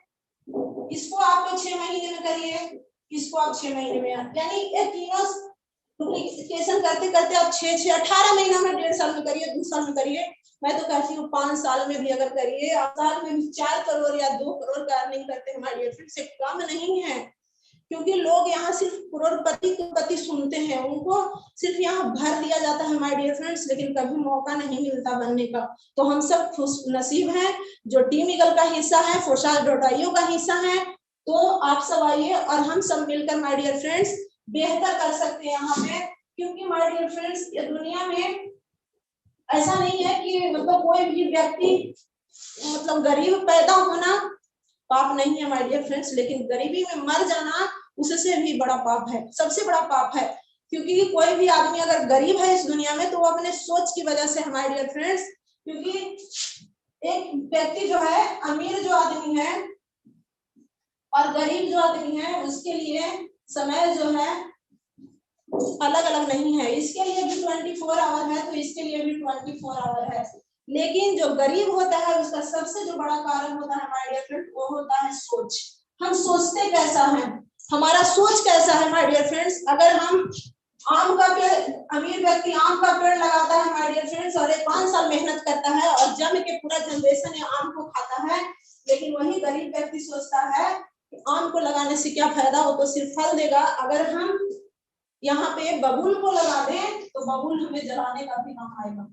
इसको आप 6 महीने में करिए, इसको आप 6 महीने में, यानी ये तीनों डुप्लीकेशन करते करते आप 18 महीना में, 1.5 साल में करिए, 2 साल में करिए। मैं तो कहती हूँ 5 साल में भी अगर करिए, आप साल में भी 4 करोड़ या 2 करोड़ का अर्निंग करते हैं माय डियर फ्रेंड्स, से कम नहीं है। क्योंकि लोग यहाँ सिर्फ करोड़पति सुनते हैं, उनको सिर्फ यहाँ भर दिया जाता है माय डियर फ्रेंड्स, लेकिन कभी मौका नहीं मिलता बनने का। तो हम सब खुश नसीब हैं जो टीम ईगल का हिस्सा है, फोर्सास.io का हिस्सा है। तो आप सब आइए और हम सब मिलकर माय डियर फ्रेंड्स बेहतर कर सकते हैं यहाँ पे, क्योंकि माय डियर फ्रेंड्स ये दुनिया में ऐसा नहीं है कि मतलब कोई भी व्यक्ति मतलब गरीब पैदा होना पाप नहीं है माय डियर फ्रेंड्स, लेकिन गरीबी में मर जाना उससे भी बड़ा पाप है, सबसे बड़ा पाप है। क्योंकि कोई भी आदमी अगर गरीब है इस दुनिया में तो वो अपने सोच की वजह से हमारे डियर फ्रेंड्स, क्योंकि एक व्यक्ति जो है, अमीर जो आदमी है और गरीब जो आदमी है, उसके लिए समय जो है अलग अलग नहीं है। इसके लिए भी 24 आवर है तो इसके लिए भी 24 आवर है, लेकिन जो गरीब होता है उसका सबसे जो बड़ा कारण होता है माय डियर फ्रेंड, वो होता है सोच। हम सोचते कैसा है, हमारा सोच कैसा है माय डियर फ्रेंड्स। अगर हम आम का पेड़, अमीर व्यक्ति आम का पेड़ लगाता है माय डियर फ्रेंड्स और 5 साल मेहनत करता है और जम के पूरा जनरेशन आम को खाता है, लेकिन वही गरीब व्यक्ति सोचता है कि आम को लगाने से क्या फायदा, वो तो सिर्फ फल देगा। अगर हम यहाँ पे बबूल को लगा दें तो बबूल हमें जलाने का भी काम आएगा,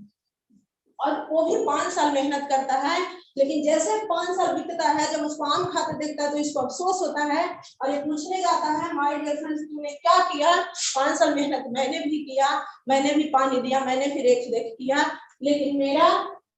और वो भी 5 साल मेहनत करता है, लेकिन जैसे 5 साल बीतता है, जब उसको आम खाते देखता है तो इसको अफसोस होता है और ये पूछने जाता है माय डियर फ्रेंड्स तूने क्या किया, 5 साल मेहनत मैंने भी किया, मैंने भी पानी दिया, मैंने भी रेख देख किया, लेकिन मेरा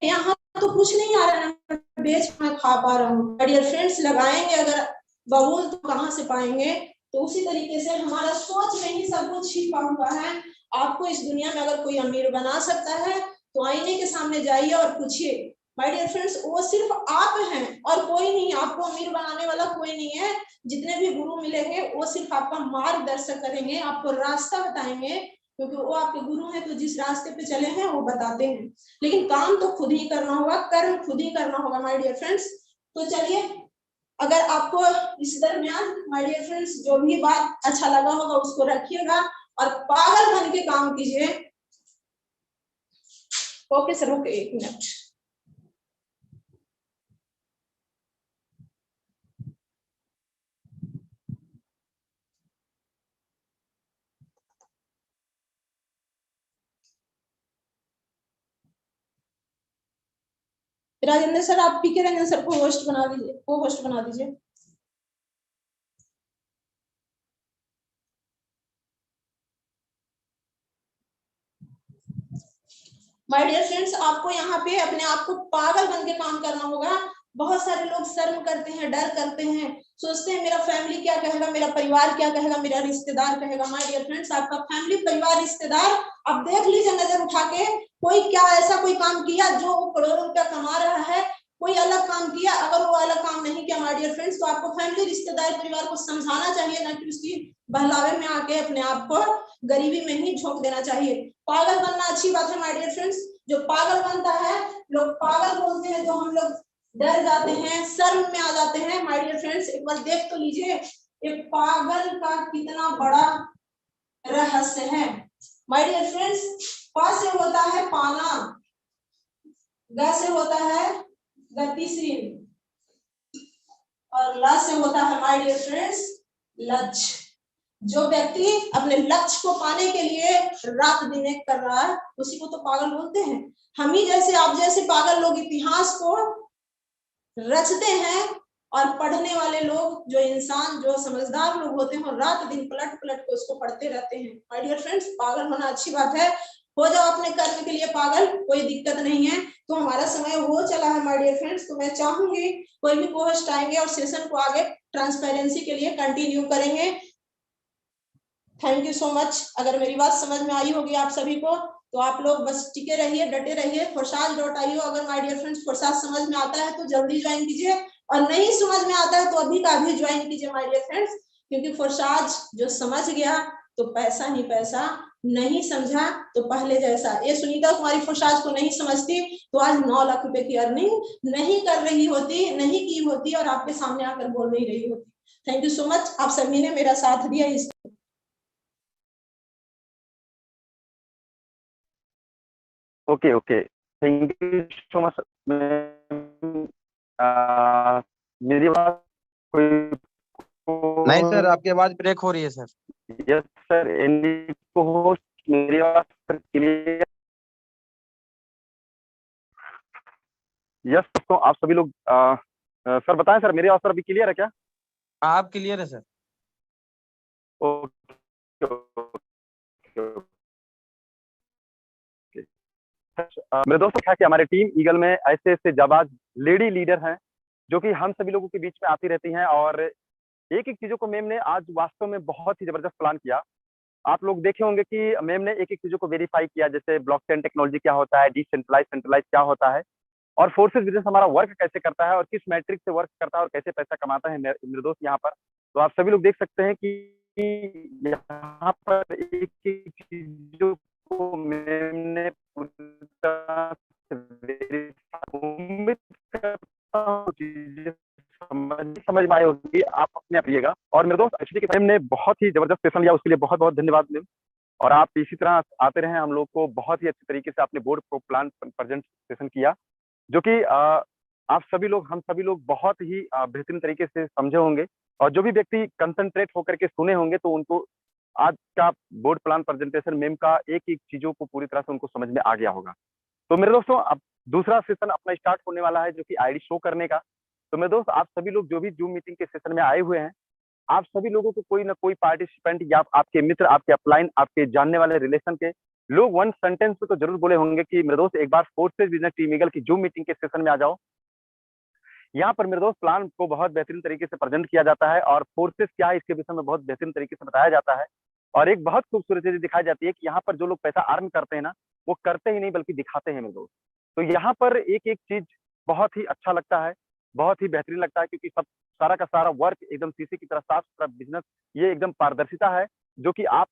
यहाँ तो कुछ नहीं आ रहा है, बेच मैं खा पा रहा हूँ। माय डियर फ्रेंड्स, लगाएंगे अगर बबूल तो कहाँ से पाएंगे। तो उसी तरीके से हमारा सोच में ही सब कुछ छिपा हुआ है। आपको इस दुनिया में अगर कोई अमीर बना सकता है तो आईने के सामने जाइए और पूछिए। माय डियर फ्रेंड्स, वो सिर्फ आप हैं और कोई नहीं। आपको अमीर बनाने वाला कोई नहीं है। जितने भी गुरु मिलेंगे वो सिर्फ आपका मार्गदर्शन करेंगे, आपको रास्ता बताएंगे, क्योंकि वो आपके गुरु हैं तो जिस रास्ते पे चले हैं वो बताते हैं। लेकिन काम तो खुद ही करना होगा, कर्म खुद ही करना होगा माय डियर फ्रेंड्स। तो चलिए, अगर आपको इस दरमियान माय डियर फ्रेंड्स जो भी बात अच्छा लगा होगा उसको रखिएगा और पागल बन के काम कीजिए। Okay sir, okay, 1 minute. Rajendra sir, आप पीके रंजन सर को होस्ट बना दीजिए, को होस्ट बना दीजिए। माय डियर फ्रेंड्स, आपको यहाँ पे अपने आप को पागल बन के काम करना होगा। बहुत सारे लोग शर्म करते हैं, डर करते हैं, सोचते हैं मेरा फैमिली क्या कहेगा, मेरा परिवार क्या कहेगा, मेरा रिश्तेदार कहेगा। माय डियर फ्रेंड्स, आपका फैमिली, परिवार, रिश्तेदार, आप देख लीजिए नजर उठा के, कोई क्या ऐसा कोई काम किया जो करोड़ों रुपया कमा रहा है, कोई अलग काम किया। अगर वो अलग काम नहीं किया माय डियर फ्रेंड्स, तो आपको फैमिली, रिश्तेदार, परिवार को समझाना चाहिए, ना कि उसकी बहलावे में आके अपने आप को गरीबी में ही झोंक देना चाहिए। पागल बनना अच्छी बात है माय डियर फ्रेंड्स। जो पागल बनता है, लोग पागल बोलते हैं तो हम लोग डर जाते हैं, शर्म में आ जाते हैं। माय डियर फ्रेंड्स, एक बार देख तो लीजिए एक पागल का कितना बड़ा रहस्य है। माय डियर फ्रेंड्स, पा से होता है पाना, ग से होता है गतिशील, और ल से होता है माय डियर फ्रेंड्स लक्ष्य। जो व्यक्ति अपने लक्ष्य को पाने के लिए रात दिन एक कर रहा है उसी को तो पागल बोलते हैं। हम ही जैसे, आप जैसे पागल लोग इतिहास को रचते हैं, और पढ़ने वाले लोग, जो इंसान, जो समझदार लोग होते हैं, रात दिन पलट पलट के उसको पढ़ते रहते हैं। माय डियर फ्रेंड्स, पागल होना अच्छी बात है। हो जाओ अपने कर्म के लिए पागल, कोई दिक्कत नहीं है। तो हमारा समय हो चला है माय डियर फ्रेंड्स, तो मैं चाहूंगी कोई भी को-होस्ट आएंगे और सेशन को आगे ट्रांसपेरेंसी के लिए कंटिन्यू करेंगे। Thank you so much. अगर मेरी बात समझ में आई होगी आप सभी को, तो आप लोग बस टिके रहिए, डटे रहिए। forsage.io, अगर माय डियर फ्रेंड्स forsage समझ में आता है तो जल्दी ज्वाइन कीजिए, और नहीं समझ में आता है तो अभी का अभी ज्वाइन कीजिए माय डियर फ्रेंड्स। क्योंकि forsage जो समझ गया तो पैसा ही पैसा, नहीं समझा तो पहले जैसा। ये सुनीता कुमारी forsage को नहीं समझती तो आज 9 लाख रुपए की अर्निंग नहीं कर रही होती, नहीं की होती, और आपके सामने आकर बोल नहीं रही होती। थैंक यू सो मच, आप सभी ने मेरा साथ दिया इस okay okay, thank you so much. मेरी बात कोई नहीं सर, आपकी आवाज ब्रेक हो रही है सर। यस सर, एनी को होस्ट, मेरी आवाज सर क्लियर? यस, तो आप सभी लोग सर बताएं सर, मेरी आवाज सर अभी क्लियर है क्या? आप क्लियर है सर। Okay okay. मेरे दोस्तों, क्या कि हमारे टीम ईगल में ऐसे ऐसे जाबाज लेडी लीडर हैं जो कि हम सभी लोगों के बीच में आती रहती हैं, और एक एक चीजों को मैम ने आज वास्तव में बहुत ही जबरदस्त प्लान किया। आप लोग देखे होंगे कि मैम ने एक एक चीजों को वेरीफाई किया, जैसे ब्लॉकचेन टेक्नोलॉजी क्या होता है, डिसेंट्रलाइज सेंट्रलाइज क्या होता है, और फोर्सेस बिजनेस हमारा वर्क कैसे करता है, और किस मैट्रिक से वर्क करता है, और कैसे पैसा कमाता है मेरे दोस्त यहाँ पर। तो आप सभी लोग देख सकते हैं कि यहाँ पर एक एक चीजों को मैम ने पूरी तरह से उम्मीद करता हूँ चीजें समझ में आई होगी, आप अपने आप लिएगा। और मेरे दोस्त एक्चुअली के ने बहुत ही जबरदस्त सेशन लिया, उसके लिए बहुत बहुत धन्यवाद मैम। और आप इसी तरह आते रहे, हम लोग को बहुत ही अच्छे तरीके से आपने बोर्ड प्लान प्रेजेंट सेशन किया, जो कि आप सभी लोग, हम सभी लोग बहुत ही बेहतरीन तरीके से समझे होंगे, और जो भी व्यक्ति कंसंट्रेट होकर के सुने होंगे तो उनको आज का बोर्ड प्लान प्रेजेंटेशन मैम का एक एक चीजों को पूरी तरह से उनको समझ में आ गया होगा। तो मेरे दोस्तों, अब दूसरा सेशन अपना स्टार्ट होने वाला है, जो कि आईडी शो करने का। तो मेरे दोस्त, आप सभी लोग जो भी जूम मीटिंग के सेशन में आए हुए हैं, आप सभी लोगों को कोई ना कोई पार्टिसिपेंट या आपके मित्र, आपके अपलाइन, आपके जानने वाले रिलेशन के लोग वन सेंटेंस में तो जरूर बोले होंगे कि मेरे दोस्त एक बार फोर्सेस बिजनेस टीम ईगल की जूम मीटिंग के सेशन में आ जाओ। यहाँ पर मेरे दोस्त प्लान को बहुत बेहतरीन तरीके से प्रेजेंट किया जाता है, और फोर्सेस क्या है इसके विषय में बहुत बेहतरीन तरीके से बताया जाता है। और एक बहुत खूबसूरत चीज दिखाई जाती है कि यहाँ पर जो लोग पैसा अर्न करते हैं ना, वो करते ही नहीं बल्कि दिखाते हैं मेरे दोस्त। तो यहाँ पर एक एक चीज बहुत ही अच्छा लगता है, बहुत ही बेहतरीन लगता है, क्योंकि सब सारा का सारा वर्क एकदम शीशे की तरह साफ सुथरा बिजनेस, ये एकदम पारदर्शिता है, जो कि आप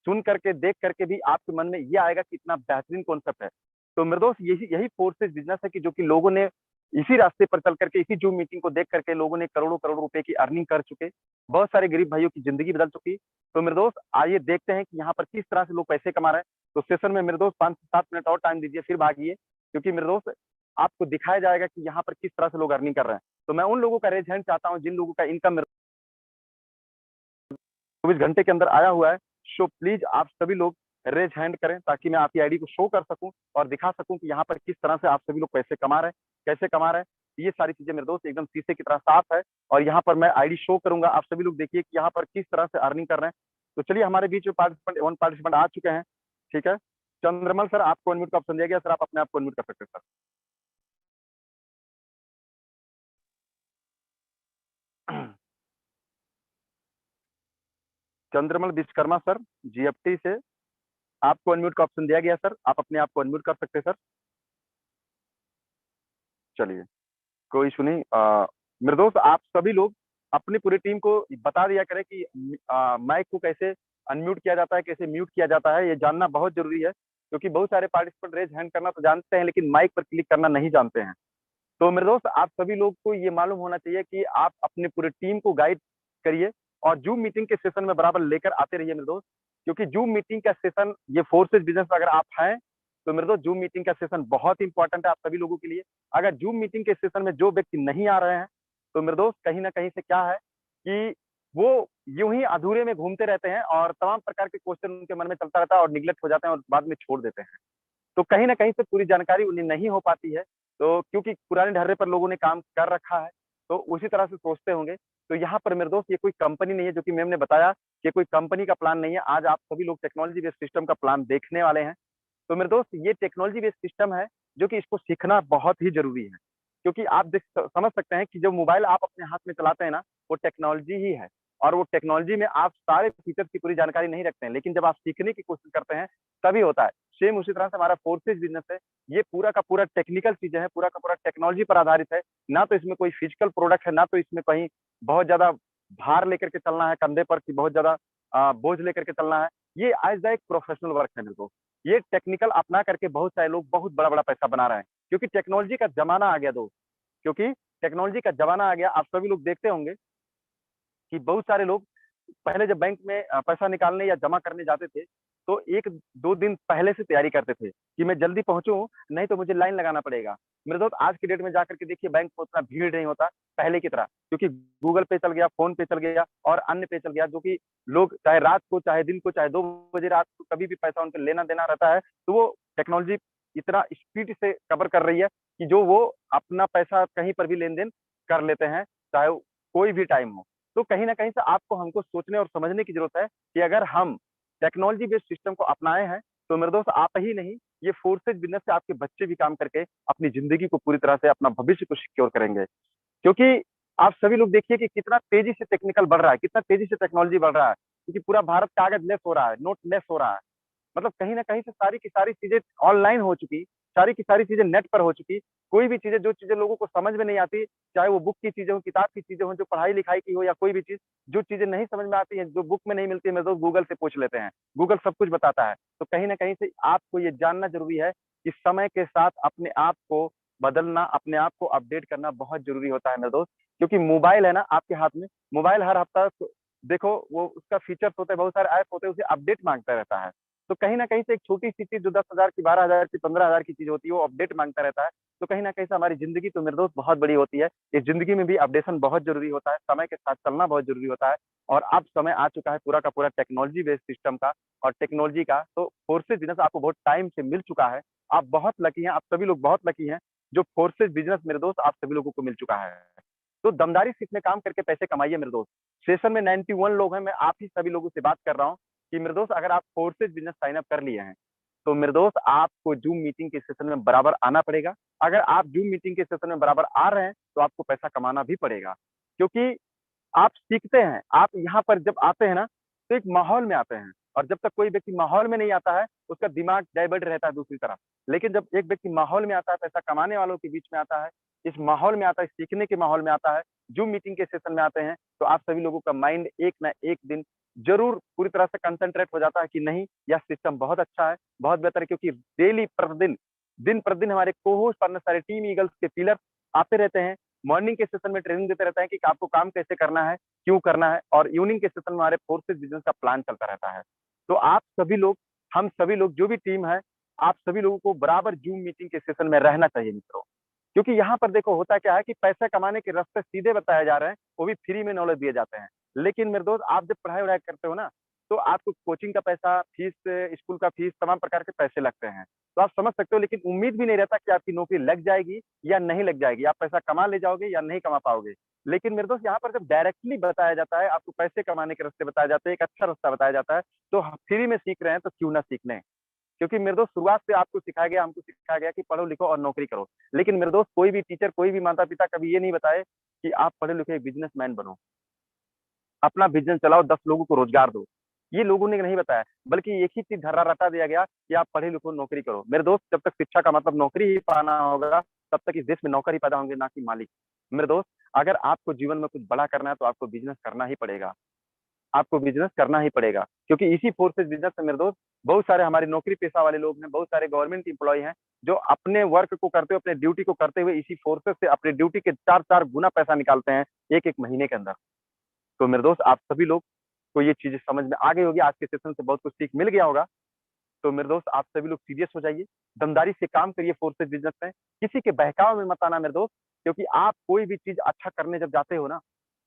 सुन करके देख करके भी आपके मन में ये आएगा कि इतना बेहतरीन कॉन्सेप्ट है। तो मेरे दोस्त यही यही फोर्सेज बिजनेस है कि जो कि लोगों ने इसी रास्ते पर चल करके, इसी जूम मीटिंग को देख करके लोगों ने करोड़ों करोड़ों रुपए की अर्निंग कर चुके, बहुत सारे गरीब भाइयों की जिंदगी बदल चुकी। तो मेरे दोस्त आइए देखते हैं कि यहाँ पर किस तरह से लोग पैसे कमा रहे हैं। तो सेशन में मेरे दोस्त 5 से 7 मिनट और टाइम दीजिए, फिर भागिए, क्योंकि मेरे दोस्त आपको दिखाया जाएगा कि यहाँ पर किस तरह से लोग अर्निंग कर रहे हैं। तो मैं उन लोगों का रेज हैंड चाहता हूँ जिन लोगों का इनकम 24 घंटे के अंदर आया हुआ है। सो प्लीज आप सभी लोग रेज हैंड करें, ताकि मैं आपकी आईडी को शो कर सकूं और दिखा सकूं कि यहाँ पर किस तरह से आप सभी लोग पैसे कमा रहे हैं, कैसे कमा रहे हैं। ये सारी चीजें मेरे दोस्त एकदम शीशे की तरह साफ है, और यहाँ पर मैं आईडी शो करूंगा, आप सभी लोग देखिए कि यहाँ पर किस तरह से अर्निंग कर रहे हैं। तो चलिए, हमारे बीच में वन पार्टिसिपेंट आ चुके हैं। ठीक है, चंद्रमल सर, आपको अनम्यूट का ऑप्शन दिया गया सर, आप अपने आप को अनम्यूट कर सकते हैं सर। चंद्रमल विश्वकर्मा सर, जीएफटी से आपको अनम्यूट का ऑप्शन दिया गया सर, आप अपने आप को अनम्यूट कर सकते हैं सर। चलिए, कोई इशू नहीं। मेरे दोस्त आप सभी लोग अपनी पूरी टीम को बता दिया करें कि माइक को कैसे अनम्यूट किया जाता है, कैसे म्यूट किया जाता है, ये जानना बहुत जरूरी है, क्योंकि बहुत सारे पार्टिसिपेंट रेज हैंड करना तो जानते हैं लेकिन माइक पर क्लिक करना नहीं जानते हैं। तो मेरे दोस्त आप सभी लोग को ये मालूम होना चाहिए कि आप अपनी पूरी टीम को गाइड करिए और जूम मीटिंग के सेशन में बराबर लेकर आते रहिए मेरे दोस्त, क्योंकि जूम मीटिंग का सेशन, ये फोर्सेज बिजनेस अगर आप हैं तो मेरे दोस्त जूम मीटिंग का सेशन बहुत इंपॉर्टेंट है आप सभी लोगों के लिए। अगर जूम मीटिंग के सेशन में जो व्यक्ति नहीं आ रहे हैं तो मेरे दोस्त कहीं ना कहीं से क्या है कि वो यूं ही अधूरे में घूमते रहते हैं और तमाम प्रकार के क्वेश्चन उनके मन में चलता रहता है और निगलेक्ट हो जाते हैं और बाद में छोड़ देते हैं। तो कहीं ना कहीं से पूरी जानकारी उन्हें नहीं हो पाती है, तो क्योंकि पुराने ढर्रे पर लोगों ने काम कर रखा है तो उसी तरह से सोचते होंगे। तो यहाँ पर मेरे दोस्त ये कोई कंपनी नहीं है, जो कि मैम ने बताया कि कोई कंपनी का प्लान नहीं है। आज आप सभी लोग टेक्नोलॉजी बेस्ड सिस्टम का प्लान देखने वाले हैं। तो मेरे दोस्त ये टेक्नोलॉजी बेस्ड सिस्टम है जो कि इसको सीखना बहुत ही जरूरी है, क्योंकि आप समझ सकते हैं कि जो मोबाइल आप अपने हाथ में चलाते हैं ना, वो टेक्नोलॉजी ही है, और वो टेक्नोलॉजी में आप सारे फीचर्स की पूरी जानकारी नहीं रखते हैं, लेकिन जब आप सीखने की कोशिश करते हैं तभी होता है। सेम उसी तरह से हमारा फोर्सेज बिजनेस है, ये पूरा का पूरा टेक्निकल चीजें है, पूरा का पूरा टेक्नोलॉजी पर आधारित है। ना तो इसमें कोई फिजिकल प्रोडक्ट है, ना तो इसमें कहीं बहुत ज्यादा भार लेकर के चलना है कंधे पर, कि बहुत ज्यादा बोझ लेकर के चलना है। ये आज एक प्रोफेशनल वर्क है मेरे दोस्त। ये टेक्निकल अपना करके बहुत सारे लोग बहुत बड़ा बड़ा पैसा बना रहे हैं, क्योंकि टेक्नोलॉजी का जमाना आ गया दोस्त, क्योंकि टेक्नोलॉजी का जमाना आ गया। आप सभी लोग देखते होंगे कि बहुत सारे लोग पहले जब बैंक में पैसा निकालने या जमा करने जाते थे तो 1-2 दिन पहले से तैयारी करते थे कि मैं जल्दी पहुंचूं, नहीं तो मुझे लाइन लगाना पड़ेगा। मेरे दोस्त आज की डेट में जाकर के देखिए, बैंक में उतना भीड़ नहीं होता पहले की तरह, क्योंकि गूगल पे चल गया, फोन पे चल गया और अन्य पे चल गया, जो कि लोग चाहे रात को, चाहे दिन को, चाहे 2 बजे रात को, कभी भी पैसा उनके लेना देना रहता है तो वो टेक्नोलॉजी इतना स्पीड से कवर कर रही है कि जो वो अपना पैसा कहीं पर भी लेन देन कर लेते हैं, चाहे कोई भी टाइम हो। तो कहीं ना कहीं से आपको हमको सोचने और समझने की जरूरत है कि अगर हम टेक्नोलॉजी बेस्ड सिस्टम को अपनाए हैं तो मेरे दोस्त आप ही नहीं, ये फोर्सेज बिजनेस से आपके बच्चे भी काम करके अपनी जिंदगी को पूरी तरह से, अपना भविष्य को सिक्योर करेंगे। क्योंकि आप सभी लोग देखिए कि कितना तेजी से टेक्निकल बढ़ रहा है, कितना तेजी से टेक्नोलॉजी बढ़ रहा है, क्योंकि पूरा भारत कागज लेस हो रहा है, नोट लेस हो रहा है। मतलब कहीं ना कहीं से सारी की सारी चीजें ऑनलाइन हो चुकी, सारी की सारी चीजें नेट पर हो चुकी। कोई भी चीजें, जो चीजें लोगों को समझ में नहीं आती, चाहे वो बुक की चीजें हो, किताब की चीजें हो, जो पढ़ाई लिखाई की हो, या कोई भी चीज, जो चीजें नहीं समझ में आती है, जो बुक में नहीं मिलती है, मेरे दोस्त गूगल से पूछ लेते हैं, गूगल सब कुछ बताता है। तो कहीं ना कहीं से आपको ये जानना जरूरी है कि समय के साथ अपने आप को बदलना, अपने आप को अपडेट करना बहुत जरूरी होता है मेरे दोस्त। क्योंकि मोबाइल है ना आपके हाथ में, मोबाइल हर हफ्ता देखो वो उसका फीचर्स होते हैं, बहुत सारे ऐप होते हैं, उसे अपडेट मांगता रहता है। तो कहीं ना कहीं से एक छोटी सी चीज जो 10,000 की, 12,000 की, 15,000 की चीज होती है, वो अपडेट मांगता रहता है। तो कहीं ना कहीं से हमारी जिंदगी तो मेरे दोस्त बहुत बड़ी होती है, इस जिंदगी में भी अपडेशन बहुत जरूरी होता है, समय के साथ चलना बहुत जरूरी होता है। और अब समय आ चुका है पूरा का पूरा टेक्नोलॉजी बेस्ड सिस्टम का और टेक्नोलॉजी का। तो फोर्सेज बिजनेस आपको बहुत टाइम से मिल चुका है, आप बहुत लकी हैं, आप सभी लोग बहुत लकी हैं जो फोर्सेज बिजनेस मेरे दोस्त आप सभी लोगों को मिल चुका है। तो दमदारी से इसमें काम करके पैसे कमाइए मेरे दोस्त। सेशन में 91 लोग हैं, मैं आप ही सभी लोगों से बात कर रहा हूँ कि मेरे दोस्त अगर आप फोर्सेज बिजनेस साइन अप कर लिए हैं तो मेरे दोस्त आपको जूम मीटिंग के सेशन में बराबर आना पड़ेगा। अगर आप जूम मीटिंग के सेशन में बराबर आ रहे हैं तो आपको पैसा कमाना भी पड़ेगा, क्योंकि आप सीखते हैं। आप यहाँ पर जब आते हैं ना तो एक माहौल में आते हैं। और जब तक कोई व्यक्ति माहौल में नहीं आता है, उसका दिमाग डाइवर्ट रहता है दूसरी तरफ। लेकिन जब एक व्यक्ति माहौल में आता है, पैसा कमाने वालों के बीच में आता है, इस माहौल में आता है, सीखने के माहौल में आता है, जूम मीटिंग के सेशन में आते हैं, तो आप सभी लोगों का माइंड एक ना एक दिन जरूर पूरी तरह से कंसंट्रेट हो जाता है कि नहीं, यह सिस्टम बहुत अच्छा है, बहुत बेहतर है। क्योंकि डेली प्रतिदिन, दिन प्रतिदिन हमारे को-होस्ट पार्टनर सारे टीम ईगल्स के पिलर आते रहते हैं, मॉर्निंग के सेशन में ट्रेनिंग देते रहते हैं कि आपको काम कैसे करना है, क्यों करना है, और इवनिंग के सेशन में हमारे फोर्सेज बिजनेस का प्लान चलता रहता है। तो आप सभी लोग, हम सभी लोग जो भी टीम है, आप सभी लोगों को बराबर जूम मीटिंग के सेशन में रहना चाहिए मित्रों। क्योंकि यहाँ पर देखो होता क्या है कि पैसा कमाने के रास्ते सीधे बताए जा रहे हैं, वो भी फ्री में नॉलेज दिए जाते हैं। लेकिन मेरे दोस्त, आप जब पढ़ाई वढ़ाई करते हो ना, तो आपको कोचिंग का पैसा, फीस, स्कूल का फीस, तमाम प्रकार के पैसे लगते हैं। तो आप समझ सकते हो, लेकिन उम्मीद भी नहीं रहता कि आपकी नौकरी लग जाएगी या नहीं लग जाएगी, आप पैसा कमा ले जाओगे या नहीं कमा पाओगे। लेकिन मेरे दोस्त, यहाँ पर जब डायरेक्टली बताया जाता है, आपको पैसे कमाने के रास्ते बताए जाते हैं, एक अच्छा रास्ता बताया जाता है, तो फ्री में सीख रहे हैं तो क्यों ना सीखने। क्योंकि मेरे दोस्त, शुरुआत से आपको सिखाया गया, हमको सिखाया गया कि पढ़ो लिखो और नौकरी करो। लेकिन मेरे दोस्त, कोई भी टीचर, कोई भी माता पिता कभी ये नहीं बताए कि आप पढ़े लिखे एक बिजनेसमैन बनो, अपना बिजनेस चलाओ, 10 लोगों को रोजगार दो। ये लोगों ने नहीं बताया, बल्कि एक ही चीज धर्रा रटा दिया गया कि आप पढ़े लिखो, नौकरी करो। मेरे दोस्त, जब तक शिक्षा का मतलब नौकरी ही पाना होगा, तब तक इस देश में नौकर ही पैदा होंगे, ना कि मालिक। मेरे दोस्त, अगर आपको जीवन में कुछ बड़ा करना है, तो आपको बिजनेस करना ही पड़ेगा, आपको बिजनेस करना ही पड़ेगा। क्योंकि इसी फोर्सेज बिजनेस में मेरे दोस्त, बहुत सारे हमारे नौकरी पेशा वाले लोग हैं, बहुत सारे गवर्नमेंट एम्प्लॉय हैं, जो अपने वर्क को करते हुए, अपने ड्यूटी को करते हुए, इसी फोर्सेज से अपने ड्यूटी के 4-4 गुना पैसा निकालते हैं एक-एक महीने के अंदर। तो मेरे दोस्त, आप सभी लोग को ये चीजें समझ में आ गई होगी, आज के सेशन से बहुत कुछ सीख मिल गया होगा। तो मेरे दोस्त, आप सभी लोग सीरियस हो जाइए, दमदारी से काम करिए फोर्सेज बिजनेस में, किसी के बहकाव में मत आना मेरे दोस्त। क्योंकि आप कोई भी चीज अच्छा करने जब जाते हो ना,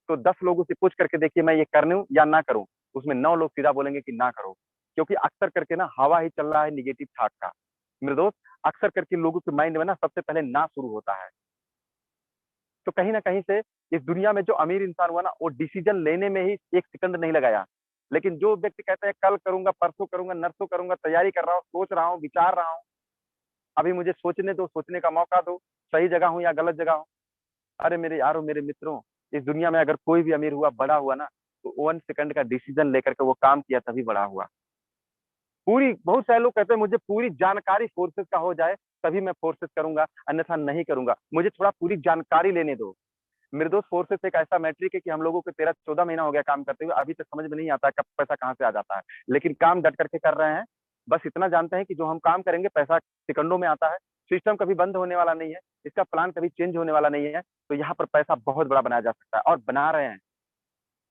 तो 10 लोगों से पूछ करके देखिए, मैं ये करूं या ना करूं, उसमें 9 लोग सीधा बोलेंगे कि ना करो। क्योंकि अक्सर करके ना हवा ही चल रहा है निगेटिव थॉट का। मेरे दोस्त, अक्सर करके लोगों के माइंड में ना सबसे पहले ना शुरू होता है। तो कहीं ना कहीं से इस दुनिया में जो अमीर इंसान हुआ ना, वो डिसीजन लेने में ही 1 सेकंड नहीं लगाया। लेकिन जो व्यक्ति कहता है कल करूंगा, परसों करूंगा, नरसों करूंगा, तैयारी कर रहा हूँ, सोच रहा हूँ, विचार रहा हूँ, अभी मुझे सोचने दो, सोचने का मौका दो, सही जगह हूँ या गलत जगह हूँ। अरे मेरे यारों, मेरे मित्रों, इस दुनिया में अगर कोई भी अमीर हुआ, बड़ा हुआ ना, तो 1 सेकंड का डिसीजन लेकर के वो काम किया, तभी बड़ा हुआ। पूरी, बहुत सारे लोग कहते हैं मुझे पूरी जानकारी फोर्सेस का हो जाए, तभी मैं फोर्सेस करूंगा, अन्यथा नहीं करूंगा। मुझे थोड़ा पूरी जानकारी लेने दो। मेरे दोस्त, फोर्सेस एक ऐसा मैट्रिक है कि हम लोगों को 13-14 महीना हो गया काम करते हुए, अभी तक समझ में नहीं आता कब पैसा कहाँ से आ जाता है। लेकिन काम डट करके कर रहे हैं। बस इतना जानते हैं कि जो हम काम करेंगे, पैसा सेकंडों में आता है। सिस्टम कभी बंद होने वाला नहीं है, इसका प्लान कभी चेंज होने वाला नहीं है। तो यहाँ पर पैसा बहुत बड़ा बनाया जा सकता है, और बना रहे हैं।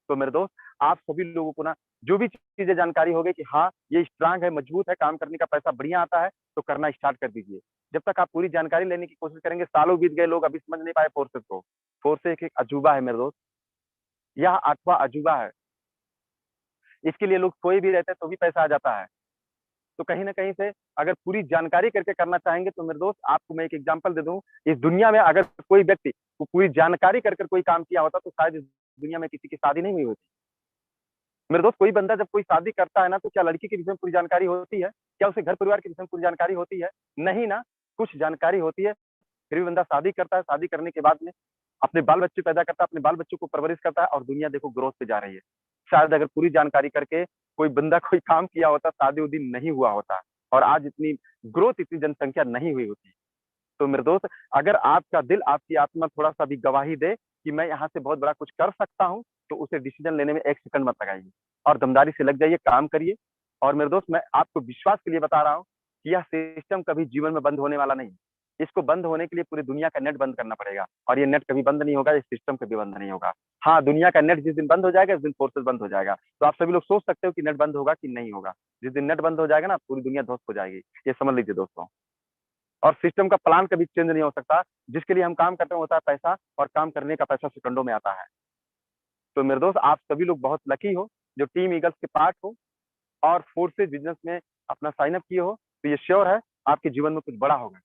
तो मेरे दोस्त, आप सभी लोगों को ना जो भी चीजें जानकारी हो गई कि हाँ, ये स्ट्रांग है, मजबूत है, काम करने का पैसा बढ़िया आता है, तो करना स्टार्ट कर दीजिए। जब तक आप पूरी जानकारी लेने की कोशिश करेंगे, सालों बीत गए, लोग अभी समझ नहीं पाए फोर्सेस को। फोर्सेस एक अजूबा है मेरे दोस्त, यह 8वां अजूबा है। इसके लिए लोग सोए भी रहते हैं तो भी पैसा आ जाता है। तो कहीं ना कहीं से अगर पूरी जानकारी करके करना चाहेंगे, तो मेरे दोस्त, आपको मैं एक एग्जांपल दे दूं। इस दुनिया में अगर कोई व्यक्ति को पूरी जानकारी कर कोई काम किया होता, तो शायद इस दुनिया में किसी की शादी नहीं हुई होती। मेरे दोस्त, कोई बंदा जब कोई शादी करता है ना, तो क्या लड़की के विषय में पूरी जानकारी होती है? क्या उसे घर परिवार के विषय में पूरी जानकारी होती है? नहीं ना, कुछ जानकारी होती है। फिर भी बंदा शादी करता है, शादी करने के बाद में अपने बाल बच्चे पैदा करता है, अपने बाल बच्चों को परवरिश करता है, और दुनिया देखो ग्रोथ पे जा रही है। शायद अगर पूरी जानकारी करके कोई बंदा कोई काम किया होता, शादी उदी नहीं हुआ होता, और आज इतनी ग्रोथ, इतनी जनसंख्या नहीं हुई होती। तो मेरे दोस्त, अगर आपका दिल, आपकी आत्मा थोड़ा सा भी गवाही दे कि मैं यहाँ से बहुत बड़ा कुछ कर सकता हूँ, तो उसे डिसीजन लेने में 1 सेकंड मत लगाइए, और दमदारी से लग जाइए, काम करिए। और मेरे दोस्त, मैं आपको विश्वास के लिए बता रहा हूँ कि यह सिस्टम कभी जीवन में बंद होने वाला नहीं। इसको बंद होने के लिए पूरी दुनिया का नेट बंद करना पड़ेगा, और ये नेट कभी बंद नहीं होगा, इस सिस्टम कभी बंद नहीं होगा। हाँ, दुनिया का नेट जिस दिन बंद हो जाएगा, उस दिन फोर्सेस बंद हो जाएगा। तो आप सभी लोग सोच सकते हो कि नेट बंद होगा कि नहीं होगा। जिस दिन नेट बंद हो जाएगा ना, पूरी दुनिया ध्वस्त हो जाएगी, ये समझ लीजिए दोस्तों। और सिस्टम का प्लान कभी चेंज नहीं हो सकता। जिसके लिए हम काम करते हैं होता है पैसा, और काम करने का पैसा सेकंडों में आता है। तो मेरे दोस्त, आप सभी लोग बहुत लकी हो जो टीम ईगल्स के पार्ट हो, और फोर्सेज बिजनेस में अपना साइन अप किए हो। तो ये श्योर है आपके जीवन में कुछ बड़ा होगा।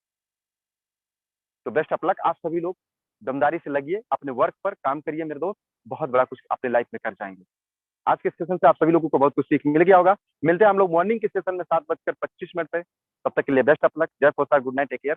तो बेस्ट ऑफ लक। आप सभी लोग दमदारी से लगिए, अपने वर्क पर काम करिए मेरे दोस्त, बहुत बड़ा कुछ अपने लाइफ में कर जाएंगे। आज के सेशन से आप सभी लोगों को बहुत कुछ सीख मिल गया होगा। मिलते हैं हम लोग मॉर्निंग के सेशन में 7:25 पे। तब तक के लिए बेस्ट ऑफ लक। जय फोर्सा, गुड नाइट, टेक केयर।